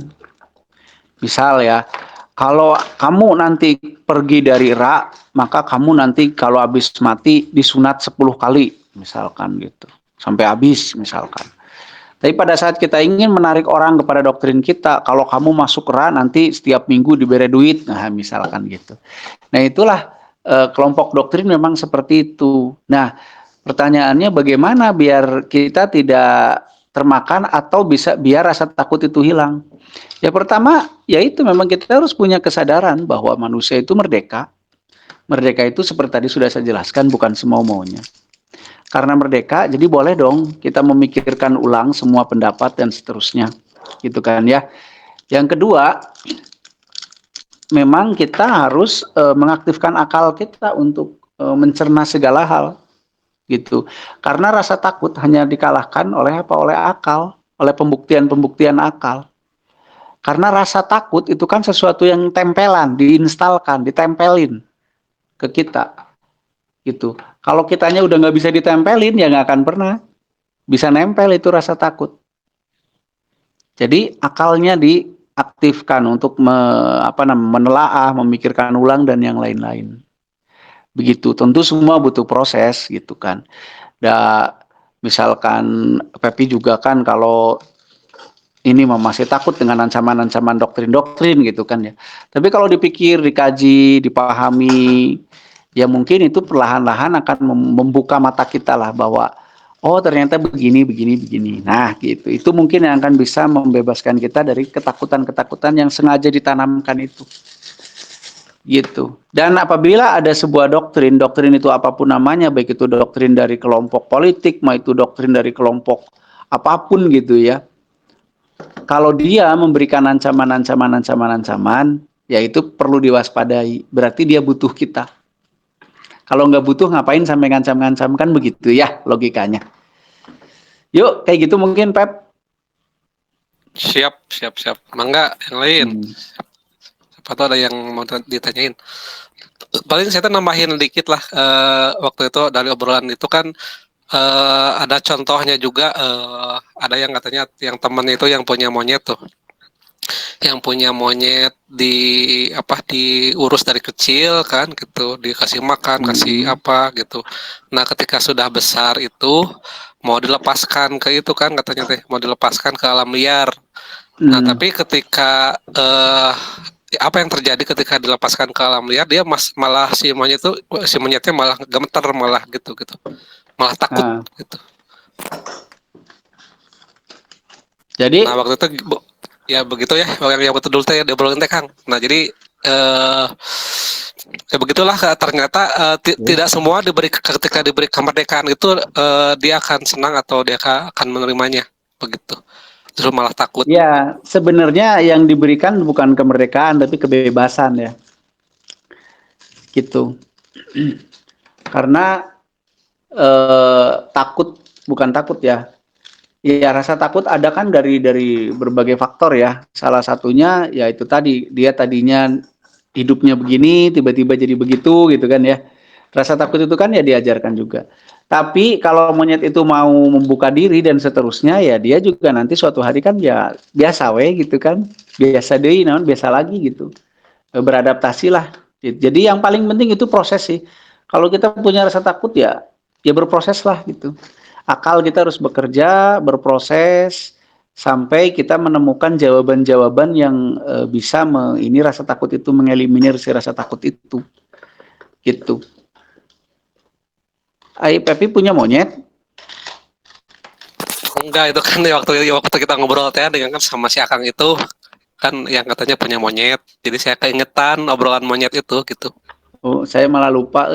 Misal ya, kalau kamu nanti pergi dari Ra, maka kamu nanti kalau habis mati disunat 10 kali, misalkan gitu. Sampai habis misalkan. Tapi pada saat kita ingin menarik orang kepada doktrin kita, kalau kamu masuk Ra nanti setiap minggu diberi duit, nah misalkan gitu. Nah itulah kelompok doktrin memang seperti itu. Nah pertanyaannya bagaimana biar kita tidak termakan atau bisa biar rasa takut itu hilang. Ya pertama, yaitu memang kita harus punya kesadaran bahwa manusia itu merdeka. Merdeka itu seperti tadi sudah saya jelaskan bukan semau-maunya. Karena merdeka, jadi boleh dong kita memikirkan ulang semua pendapat dan seterusnya. Gitu kan ya. Yang kedua, memang kita harus mengaktifkan akal kita untuk mencerna segala hal. Gitu. Karena rasa takut hanya dikalahkan oleh apa? Oleh akal, oleh pembuktian-pembuktian akal. Karena rasa takut itu kan sesuatu yang tempelan, diinstalkan, ditempelin ke kita. Gitu. Kalau kitanya udah nggak bisa ditempelin, ya nggak akan pernah bisa nempel itu rasa takut. Jadi akalnya diaktifkan untuk menelaah, memikirkan ulang dan yang lain-lain. Begitu. Tentu semua butuh proses gitu kan. Misalkan Pepi juga kan kalau ini masih takut dengan ancaman-ancaman doktrin-doktrin gitu kan ya. Tapi kalau dipikir, dikaji, dipahami, ya mungkin itu perlahan-lahan akan membuka mata kita lah bahwa oh ternyata begini, begini, begini. Nah gitu, itu mungkin yang akan bisa membebaskan kita dari ketakutan-ketakutan yang sengaja ditanamkan itu. Gitu. Dan apabila ada sebuah doktrin itu apapun namanya, baik itu doktrin dari kelompok politik, mau itu doktrin dari kelompok apapun gitu ya, kalau dia memberikan ancaman, ya itu perlu diwaspadai. Berarti dia butuh kita. Kalau nggak butuh, ngapain sampai ngancam-ngancam, kan begitu ya logikanya. Yuk, kayak gitu mungkin, Pep. Siap. Mangga, yang lain. Siapa tahu ada yang mau ditanyain. Paling saya nambahin dikit lah. Waktu itu dari obrolan itu kan ada contohnya juga. Ada yang katanya yang temen itu yang punya monyet tuh. Yang punya monyet diurus dari kecil kan gitu, dikasih makan, kasih apa gitu. Nah, ketika sudah besar itu mau dilepaskan ke itu kan katanya teh, mau dilepaskan ke alam liar. Nah, tapi ketika apa yang terjadi ketika dilepaskan ke alam liar, dia malah si monyetnya malah gemeter malah gitu. Malah takut gitu. Jadi nah, waktu itu ya begitu ya, yang betul dulu teh diobrolin teh Kang. Nah, jadi ya begitulah, ternyata tidak semua ketika diberi kemerdekaan itu dia akan senang atau dia akan menerimanya begitu. Justru malah takut. ya, sebenarnya yang diberikan bukan kemerdekaan tapi kebebasan ya. Gitu. Karena bukan takut ya. Ya, rasa takut ada kan dari berbagai faktor ya. Salah satunya ya itu tadi, dia tadinya hidupnya begini, tiba-tiba jadi begitu gitu kan ya. Rasa takut itu kan ya diajarkan juga. Tapi kalau monyet itu mau membuka diri dan seterusnya, ya dia juga nanti suatu hari kan ya biasa gitu kan. Biasa deh, biasa lagi gitu. Beradaptasi lah. Jadi yang paling penting itu proses sih. Kalau kita punya rasa takut ya berproses lah gitu. Akal kita harus bekerja, berproses, sampai kita menemukan jawaban-jawaban yang bisa ini rasa takut itu, mengeliminir si rasa takut itu. Gitu. Pepi punya monyet? Enggak, itu kan waktu kita ngobrol teh dengan kan sama si Akang itu kan yang katanya punya monyet. Jadi saya keingetan obrolan monyet itu gitu. Oh, saya malah lupa.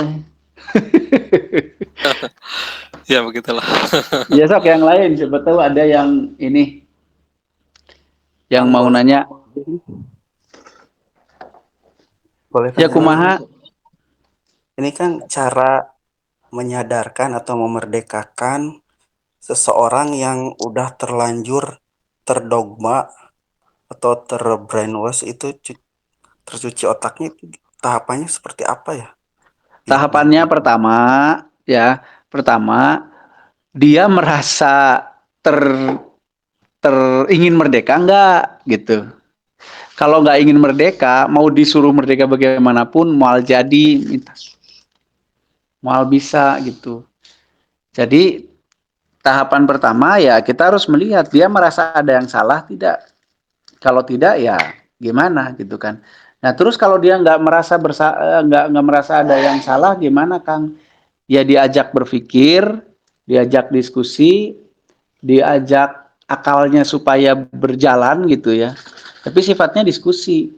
Ya begitulah. Ya sok yang lain, siapa tahu ada yang ini yang mau nanya. Boleh ya kumaha? Ini kan cara menyadarkan atau memerdekakan seseorang yang udah terlanjur terdogma atau terbrainwash, itu tercuci otaknya, itu tahapannya seperti apa ya? Tahapannya pertama dia merasa ingin merdeka enggak gitu. Kalau nggak ingin merdeka, mau disuruh merdeka bagaimanapun, mual jadi, mual bisa gitu. Jadi tahapan pertama ya kita harus melihat dia merasa ada yang salah tidak. Kalau tidak ya gimana gitu kan. Nah terus kalau dia nggak merasa ada yang salah, gimana Kang? Ya diajak berpikir, diajak diskusi, diajak akalnya supaya berjalan gitu ya. Tapi sifatnya diskusi,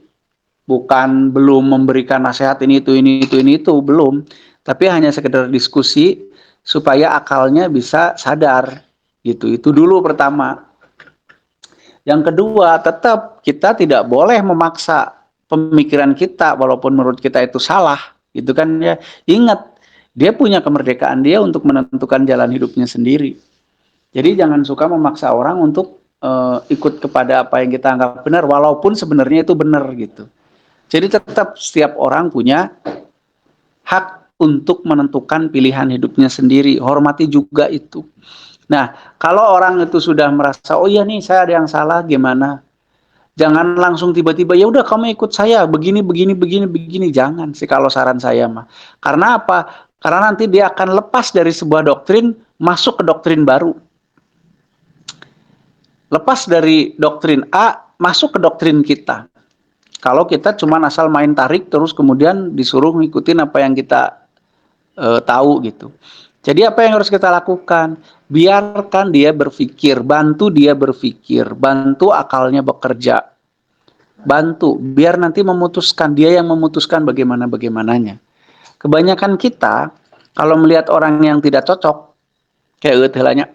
bukan belum memberikan nasihat ini itu belum. Tapi hanya sekedar diskusi supaya akalnya bisa sadar gitu. Itu dulu pertama. Yang kedua, tetap kita tidak boleh memaksa pemikiran kita walaupun menurut kita itu salah, gitu kan ya. Ingat, dia punya kemerdekaan dia untuk menentukan jalan hidupnya sendiri. Jadi jangan suka memaksa orang untuk ikut kepada apa yang kita anggap benar, walaupun sebenarnya itu benar gitu. Jadi tetap setiap orang punya hak untuk menentukan pilihan hidupnya sendiri. Hormati juga itu. Nah, kalau orang itu sudah merasa, oh iya nih saya ada yang salah, gimana? Jangan langsung tiba-tiba, ya udah kamu ikut saya, begini, jangan sih kalau saran saya mah. Karena apa? Karena nanti dia akan lepas dari sebuah doktrin, masuk ke doktrin baru. Lepas dari doktrin A, masuk ke doktrin kita. Kalau kita cuma asal main tarik, terus kemudian disuruh ngikutin apa yang kita tahu gitu. Jadi apa yang harus kita lakukan? Biarkan dia berpikir, bantu dia berpikir, bantu akalnya bekerja. Bantu, biar nanti memutuskan, dia yang memutuskan bagaimananya. Kebanyakan kita, kalau melihat orang yang tidak cocok, kayak heulanya,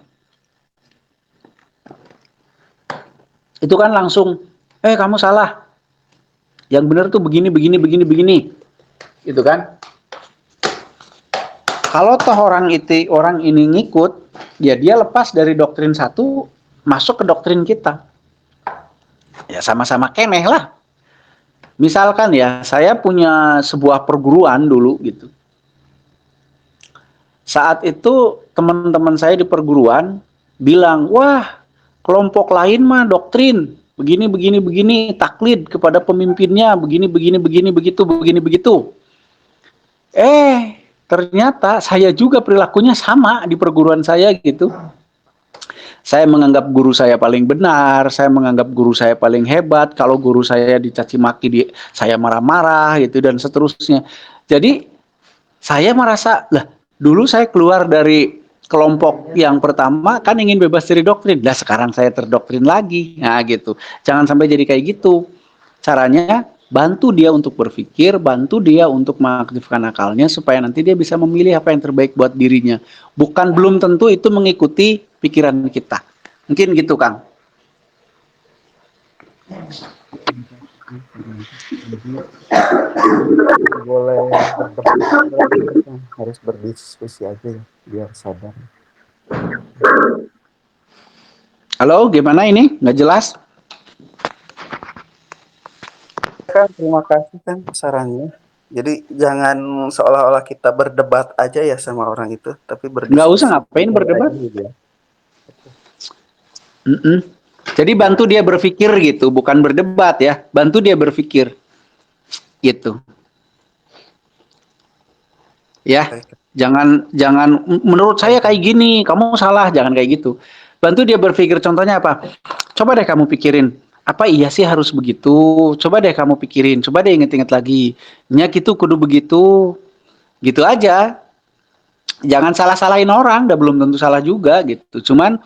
itu kan langsung, kamu salah, yang benar tuh begini, begini, begini, begini, gitu kan. Kalau toh orang ini ngikut, ya dia lepas dari doktrin satu, masuk ke doktrin kita. Ya sama-sama keneh lah. Misalkan ya, saya punya sebuah perguruan dulu gitu. Saat itu teman-teman saya di perguruan bilang, wah kelompok lain mah doktrin, begini, begini, begini, taklid kepada pemimpinnya, begini, begini, begini, begitu, begini, begitu. Ternyata saya juga perilakunya sama di perguruan saya gitu. Saya menganggap guru saya paling benar, saya menganggap guru saya paling hebat. Kalau guru saya dicaci maki, saya marah-marah gitu dan seterusnya. Jadi saya merasa, lah dulu saya keluar dari kelompok yang pertama kan ingin bebas dari doktrin. Lah sekarang saya terdoktrin lagi. Nah gitu. Jangan sampai jadi kayak gitu. Caranya bantu dia untuk berpikir, bantu dia untuk mengaktifkan akalnya supaya nanti dia bisa memilih apa yang terbaik buat dirinya. Bukan belum tentu itu mengikuti pikiran kita. Mungkin gitu, Kang. Boleh berdebat, harus berdiskusi aja ya, biar sadar. Halo, gimana ini? Nggak jelas? Kang, terima kasih Kang sarannya. Jadi jangan seolah-olah kita berdebat aja ya sama orang itu, tapi Nggak usah berdiskusi ngapain berdebat. aja gitu ya. Jadi bantu dia berpikir gitu, bukan berdebat ya. Bantu dia berpikir gitu. Ya, Baik. jangan menurut saya kayak gini, kamu salah, jangan kayak gitu. Bantu dia berpikir, contohnya apa? Coba deh kamu pikirin, apa iya sih harus begitu? Coba deh kamu pikirin, coba deh inget-inget lagi. Nya gitu kudu begitu. Gitu aja. Jangan salah-salahin orang, udah belum tentu salah juga gitu. Cuman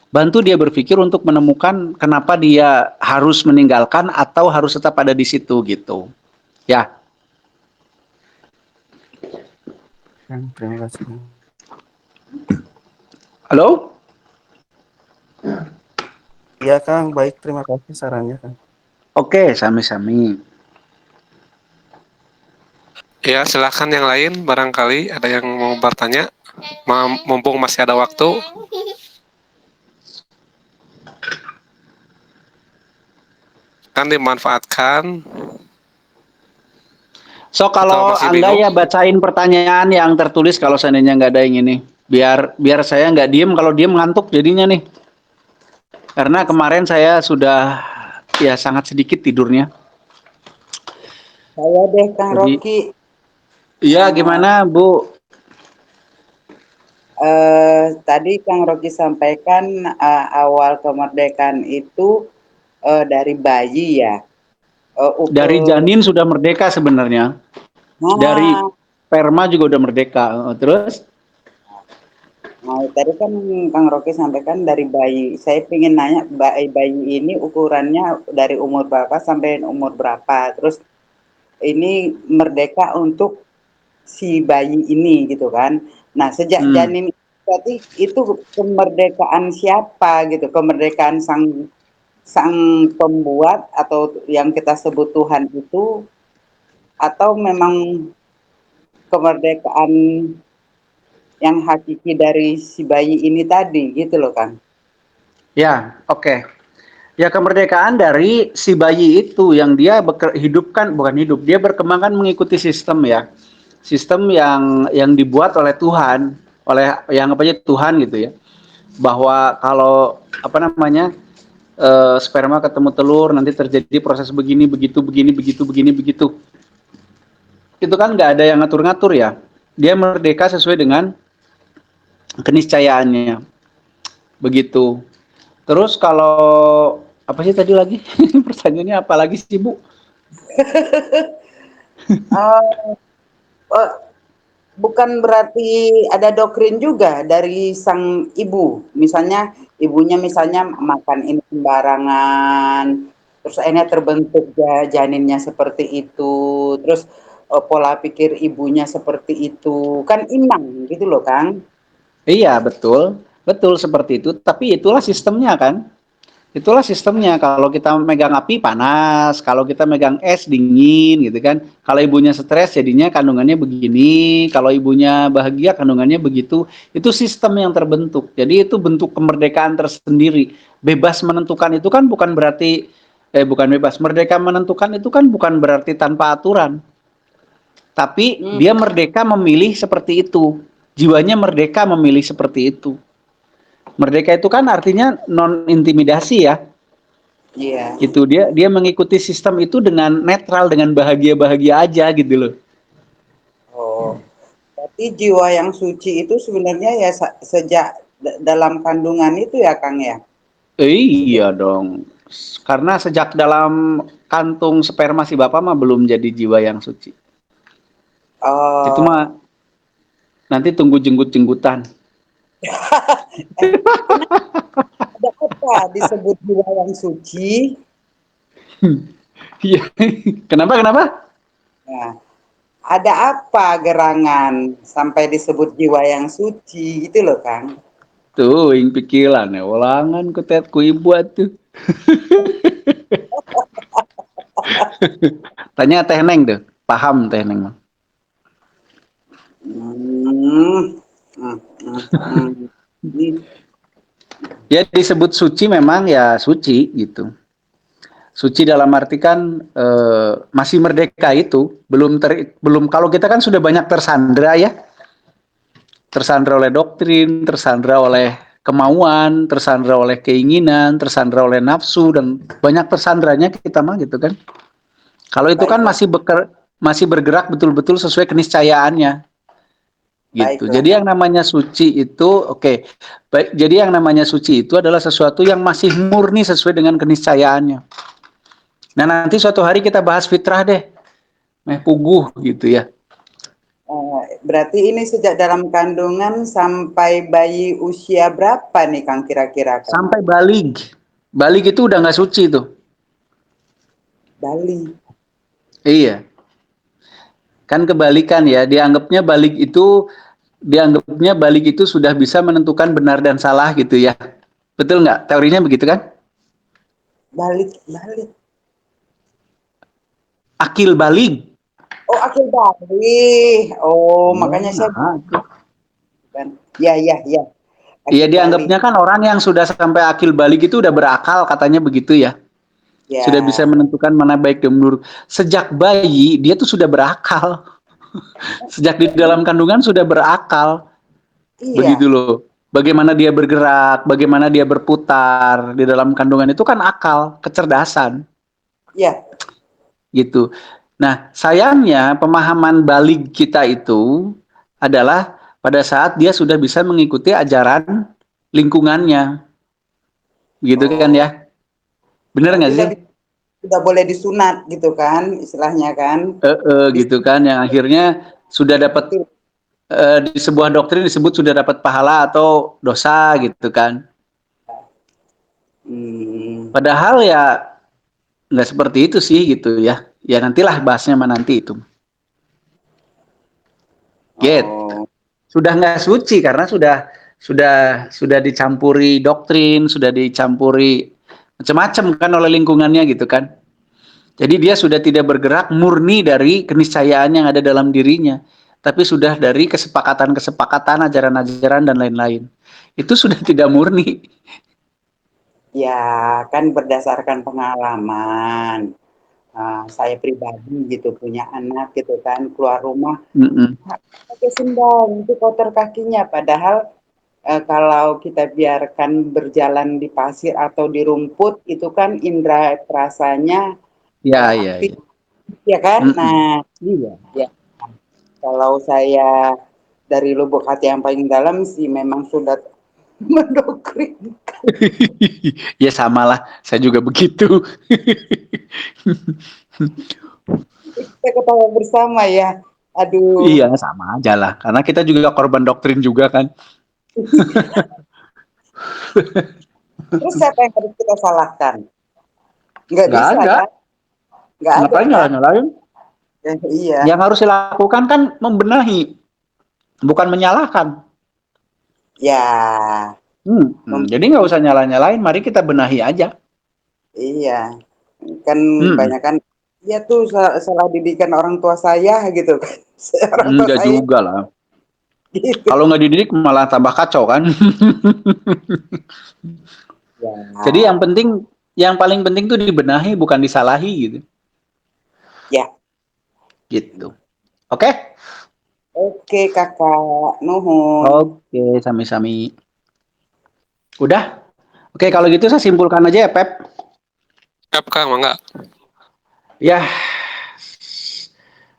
bantu dia berpikir untuk menemukan kenapa dia harus meninggalkan atau harus tetap ada di situ gitu. Ya. Kang, terima kasih. Halo? Iya Kang, baik, terima kasih sarannya Kang. Oke, sami-sami. Ya, silakan yang lain barangkali ada yang mau bertanya. Mumpung masih ada waktu. Kan dimanfaatkan. So kalau masih Angga bingung? ya bacain pertanyaan yang tertulis kalau seandainya nggak ada yang ini. Biar saya nggak diem, kalau diem ngantuk jadinya nih. Karena kemarin saya sudah ya sangat sedikit tidurnya. Saya deh Kang Jadi, Rocky. iya gimana Bu? Tadi Kang Rocky sampaikan awal kemerdekaan itu dari bayi ya. Dari janin sudah merdeka sebenarnya. Dari sperma juga udah merdeka. Terus? Nah, tadi kan Kang Rocky sampaikan dari bayi. Saya ingin nanya, bayi ini ukurannya dari umur berapa sampai umur berapa? Terus ini merdeka untuk si bayi ini gitu kan. Nah, sejak janin berarti itu kemerdekaan siapa gitu? Kemerdekaan sang pembuat atau yang kita sebut Tuhan itu, atau memang kemerdekaan yang hakiki dari si bayi ini tadi gitu loh Kang. Ya, oke. Ya kemerdekaan dari si bayi itu yang dia hidupkan, bukan hidup, dia berkembang kan mengikuti sistem ya. Sistem yang dibuat oleh Tuhan, oleh yang apa aja Tuhan gitu ya. Bahwa kalau apa namanya sperma ketemu telur nanti terjadi proses begini begitu begini begitu begini begitu. Itu kan nggak ada yang ngatur-ngatur ya. Dia merdeka sesuai dengan keniscayaannya. Begitu. Terus kalau apa sih tadi lagi? Pertanyaannya apa lagi sih Bu? Bukan berarti ada doktrin juga dari sang ibu. Misalnya ibunya makan ini sembarangan, terus akhirnya terbentuk janinnya seperti itu, terus pola pikir ibunya seperti itu, kan imbang gitu loh Kang. Iya betul, betul seperti itu. Tapi itulah sistemnya kan. Itulah sistemnya. Kalau kita megang api panas, kalau kita megang es dingin gitu kan. Kalau ibunya stres jadinya kandungannya begini, kalau ibunya bahagia kandungannya begitu. Itu sistem yang terbentuk. Jadi itu bentuk kemerdekaan tersendiri. Bebas menentukan itu kan bukan berarti bukan bebas. Merdeka menentukan itu kan bukan berarti tanpa aturan. Tapi dia merdeka memilih seperti itu. Jiwanya merdeka memilih seperti itu. Merdeka itu kan artinya non intimidasi ya. Iya. Itu dia mengikuti sistem itu dengan netral, dengan bahagia-bahagia aja gitu loh. Oh. Berarti jiwa yang suci itu sebenarnya ya sejak dalam kandungan itu ya Kang ya? Iya dong. Karena sejak dalam kantung sperma si bapak mah belum jadi jiwa yang suci. Itu Oh. mah nanti tunggu jenggut-jenggutan. Ada apa disebut jiwa yang suci? Iya. Kenapa? Nah, ada apa gerangan sampai disebut jiwa yang suci gitu loh Kang? Tuh, yang pikiran ya, ulangan kutet ku ibu tuh. Tanya Teh Neng tuh, paham Teh Neng. Ya disebut suci memang ya suci gitu. Suci dalam arti kan masih merdeka itu, belum kalau kita kan sudah banyak tersandra ya. Tersandra oleh doktrin, tersandra oleh kemauan, tersandra oleh keinginan, tersandra oleh nafsu dan banyak tersandranya kita mah gitu kan. Kalau itu kan masih bergerak betul-betul sesuai keniscayaannya. Gitu. Baiklah. Jadi yang namanya suci itu baik. Jadi yang namanya suci itu adalah sesuatu yang masih murni sesuai dengan keniscayaannya. Nah, nanti suatu hari kita bahas fitrah deh. Puguh gitu ya. Berarti ini sejak dalam kandungan sampai bayi usia berapa nih Kang kira-kira Kang? Sampai balig. Balig itu udah nggak suci tuh. Bali. Iya. Kan kebalikan ya, dianggapnya balik itu sudah bisa menentukan benar dan salah gitu ya. Betul nggak? Teorinya begitu kan? Balik. Akil balik. Oh, akil balik. Oh, makanya saya kan. Ya. Iya, dianggapnya kan orang yang sudah sampai akil balik itu udah berakal katanya begitu ya. Ya. Sudah bisa menentukan mana baik dan buruk. Sejak bayi dia tuh sudah berakal. Sejak di dalam kandungan sudah berakal. Iya. Begitu loh. Bagaimana dia bergerak, bagaimana dia berputar di dalam kandungan itu kan akal, kecerdasan. Iya. Gitu. Nah, sayangnya pemahaman balik kita itu adalah pada saat dia sudah bisa mengikuti ajaran lingkungannya. Gitu kan ya? Bener nggak sih? Sudah boleh disunat gitu kan, istilahnya kan? Gitu kan, yang akhirnya sudah dapat di sebuah doktrin disebut sudah dapat pahala atau dosa gitu kan. Padahal ya nggak seperti itu sih gitu ya. Ya nantilah bahasnya nanti itu. Sudah nggak suci karena sudah dicampuri doktrin, sudah dicampuri macam-macam kan oleh lingkungannya gitu kan. Jadi dia sudah tidak bergerak murni dari keniscayaan yang ada dalam dirinya, tapi sudah dari kesepakatan-kesepakatan, ajaran-ajaran dan lain-lain. Itu sudah tidak murni. Ya, kan berdasarkan pengalaman. Saya pribadi gitu punya anak gitu kan, keluar rumah pakai sendal itu kotor kakinya, padahal kalau kita biarkan berjalan di pasir atau di rumput itu kan indera perasanya aktif ya kan. Nah ya, kalau saya dari lubuk hati yang paling dalam sih memang sudah mendoktrin. Ya samalah, saya juga begitu. Kita ketawa bersama ya. Aduh. Iya, sama aja lah. Karena kita juga korban doktrin juga kan. Terus siapa yang harus kita salahkan? Nggak bisa ada. kan? Nggak ada. Ngapain nyalain? Iya. Yang harus dilakukan kan membenahi, bukan menyalahkan. Ya. Jadi nggak usah nyala-nyalain, mari kita benahi aja. Iya, kan Hmm, banyak kan, ya tuh salah didikan orang tua saya gitu kan. Orang tua enggak saya juga lah. gitu. Kalau nggak dididik malah tambah kacau kan. Jadi Ya, yang paling penting tuh dibenahi bukan disalahi gitu. ya. Gitu. Oke? Oke kakak, nuhun. Oke, sami-sami. Udah? Oke, kalau gitu saya simpulkan aja ya, Pep. Siap Kang, mangga. Ya,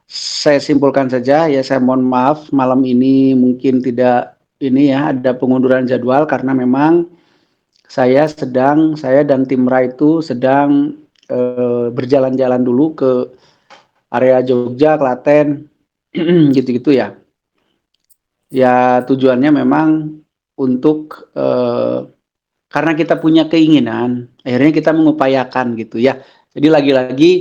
saya simpulkan saja ya, saya mohon maaf malam ini mungkin tidak ini ya, ada pengunduran jadwal karena memang saya dan tim Ra itu sedang berjalan-jalan dulu ke area Jogja, Klaten, gitu-gitu ya. Ya tujuannya memang untuk karena kita punya keinginan, akhirnya kita mengupayakan gitu ya. Jadi lagi-lagi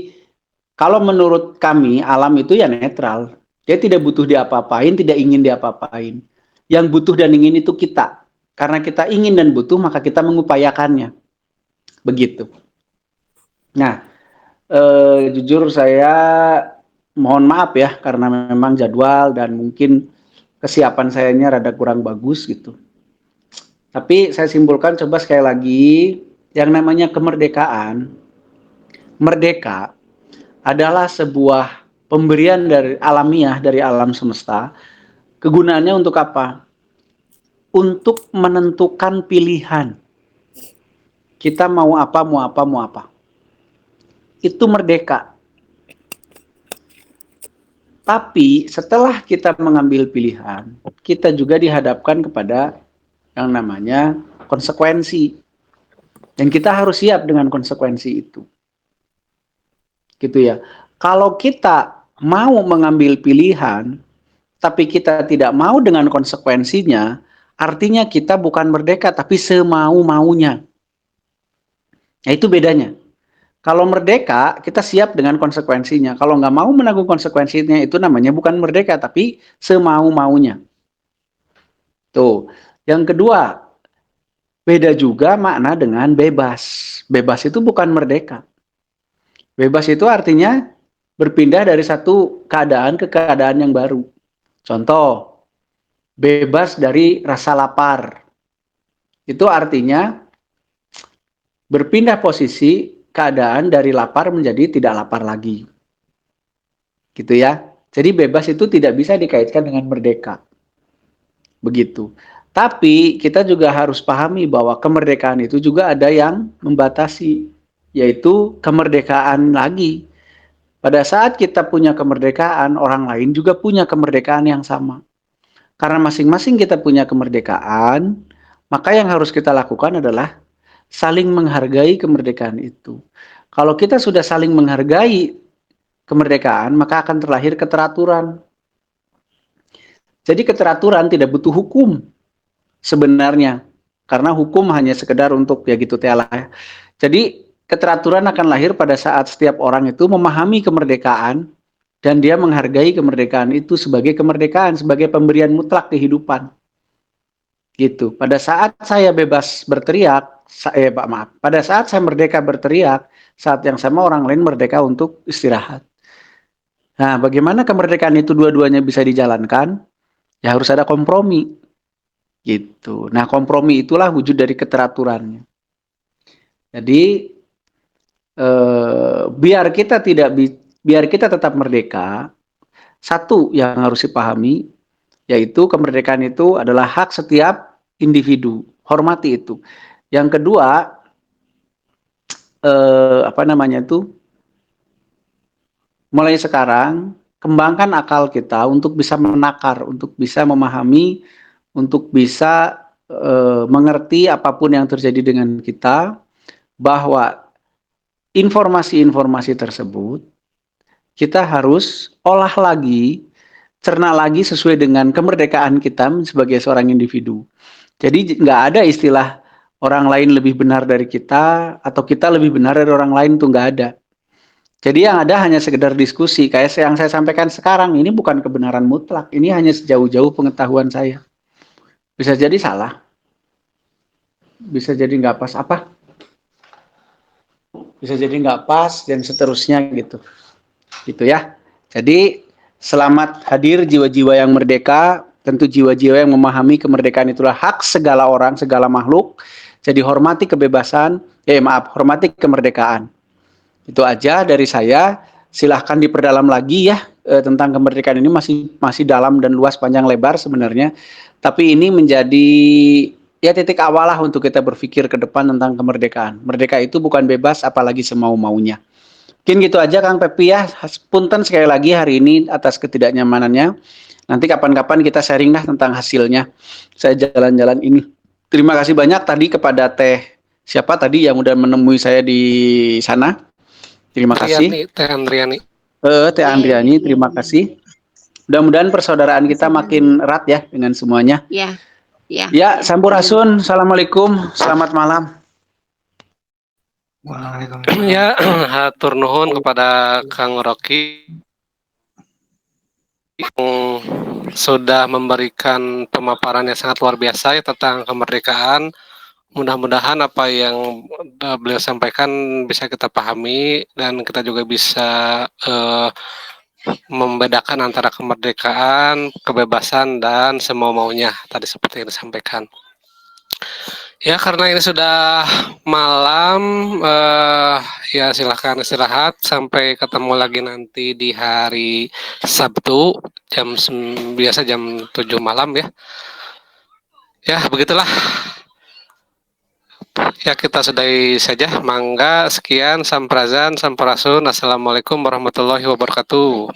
kalau menurut kami alam itu ya netral. Dia tidak butuh diapa-apain, tidak ingin diapa-apain. Yang butuh dan ingin itu kita. Karena kita ingin dan butuh, maka kita mengupayakannya. Begitu. Nah, jujur saya mohon maaf ya, karena memang jadwal dan mungkin kesiapan sayanya rada kurang bagus gitu. Tapi saya simpulkan coba sekali lagi, yang namanya kemerdekaan, merdeka adalah sebuah pemberian dari alamiah dari alam semesta. Kegunaannya untuk apa? Untuk menentukan pilihan. Kita mau apa, mau apa, mau apa. Itu merdeka. Tapi setelah kita mengambil pilihan, kita juga dihadapkan kepada yang namanya konsekuensi. Dan kita harus siap dengan konsekuensi itu. Gitu ya. Kalau kita mau mengambil pilihan, tapi kita tidak mau dengan konsekuensinya, artinya kita bukan merdeka, tapi semau-maunya. Nah, itu bedanya. Kalau merdeka, kita siap dengan konsekuensinya. Kalau nggak mau menanggung konsekuensinya, itu namanya bukan merdeka, tapi semau-maunya. Tuh. Yang kedua, beda juga makna dengan bebas. Bebas itu bukan merdeka. Bebas itu artinya berpindah dari satu keadaan ke keadaan yang baru. Contoh, bebas dari rasa lapar. Itu artinya berpindah posisi keadaan dari lapar menjadi tidak lapar lagi. Gitu ya. Jadi bebas itu tidak bisa dikaitkan dengan merdeka. Begitu. Tapi kita juga harus pahami bahwa kemerdekaan itu juga ada yang membatasi, yaitu kemerdekaan lagi. Pada saat kita punya kemerdekaan, orang lain juga punya kemerdekaan yang sama. Karena masing-masing kita punya kemerdekaan, maka yang harus kita lakukan adalah saling menghargai kemerdekaan itu. Kalau kita sudah saling menghargai kemerdekaan, maka akan terlahir keteraturan. Jadi keteraturan tidak butuh hukum sebenarnya. Karena hukum hanya sekedar untuk ya gitu telah. Jadi keteraturan akan lahir pada saat setiap orang itu memahami kemerdekaan dan dia menghargai kemerdekaan itu sebagai kemerdekaan, sebagai pemberian mutlak kehidupan. Gitu. Pada saat saya bebas berteriak, pada saat saya merdeka berteriak, saat yang sama orang lain merdeka untuk istirahat. Nah, bagaimana kemerdekaan itu dua-duanya bisa dijalankan? Ya harus ada kompromi. Gitu. Nah, kompromi itulah wujud dari keteraturannya. Jadi biar kita tetap merdeka, satu yang harus dipahami yaitu kemerdekaan itu adalah hak setiap individu, hormati itu. Yang kedua, mulai sekarang kembangkan akal kita untuk bisa menakar, untuk bisa memahami, untuk bisa mengerti apapun yang terjadi dengan kita, bahwa informasi-informasi tersebut kita harus olah lagi, cerna lagi sesuai dengan kemerdekaan kita sebagai seorang individu. Jadi nggak ada istilah orang lain lebih benar dari kita atau kita lebih benar dari orang lain, tuh nggak ada. Jadi yang ada hanya sekedar diskusi. Kayak yang saya sampaikan sekarang ini bukan kebenaran mutlak. Ini hanya sejauh-jauh pengetahuan saya. Bisa jadi salah. bisa jadi nggak pas apa? Bisa jadi nggak pas dan seterusnya gitu. Gitu ya. Jadi selamat hadir jiwa-jiwa yang merdeka. Tentu jiwa-jiwa yang memahami kemerdekaan itulah hak segala orang, segala makhluk. Jadi hormati kebebasan, hormati kemerdekaan. Itu aja dari saya. Silahkan diperdalam lagi ya tentang kemerdekaan ini masih dalam dan luas panjang lebar sebenarnya. Tapi ini menjadi ya titik awal lah untuk kita berpikir ke depan tentang kemerdekaan. Merdeka itu bukan bebas apalagi semau-maunya. Mungkin gitu aja Kang Pepi ya. Punten sekali lagi hari ini atas ketidaknyamanannya. Nanti kapan-kapan kita sharing lah tentang hasilnya. Saya jalan-jalan ini. Terima kasih banyak tadi kepada siapa tadi yang udah menemui saya di sana. Terima kasih. Teh Andriani. Teh Andriani, terima kasih. Mudah-mudahan persaudaraan kita makin erat ya dengan semuanya. Ya. Ya, Sampurasun. Assalamualaikum. Selamat malam. Ya, hatur nuhun kepada Kang Rocky yang sudah memberikan pemaparan yang sangat luar biasa ya tentang kemerdekaan. Mudah-mudahan apa yang beliau sampaikan bisa kita pahami dan kita juga bisa membedakan antara kemerdekaan, kebebasan, dan semau-maunya tadi seperti yang disampaikan. Ya, karena ini sudah malam, ya silahkan istirahat. Sampai ketemu lagi nanti di hari Sabtu, biasa jam 7 malam ya. Ya, begitulah. Ya, kita sudahi saja. Mangga, sekian, sampurasun. Assalamualaikum warahmatullahi wabarakatuh.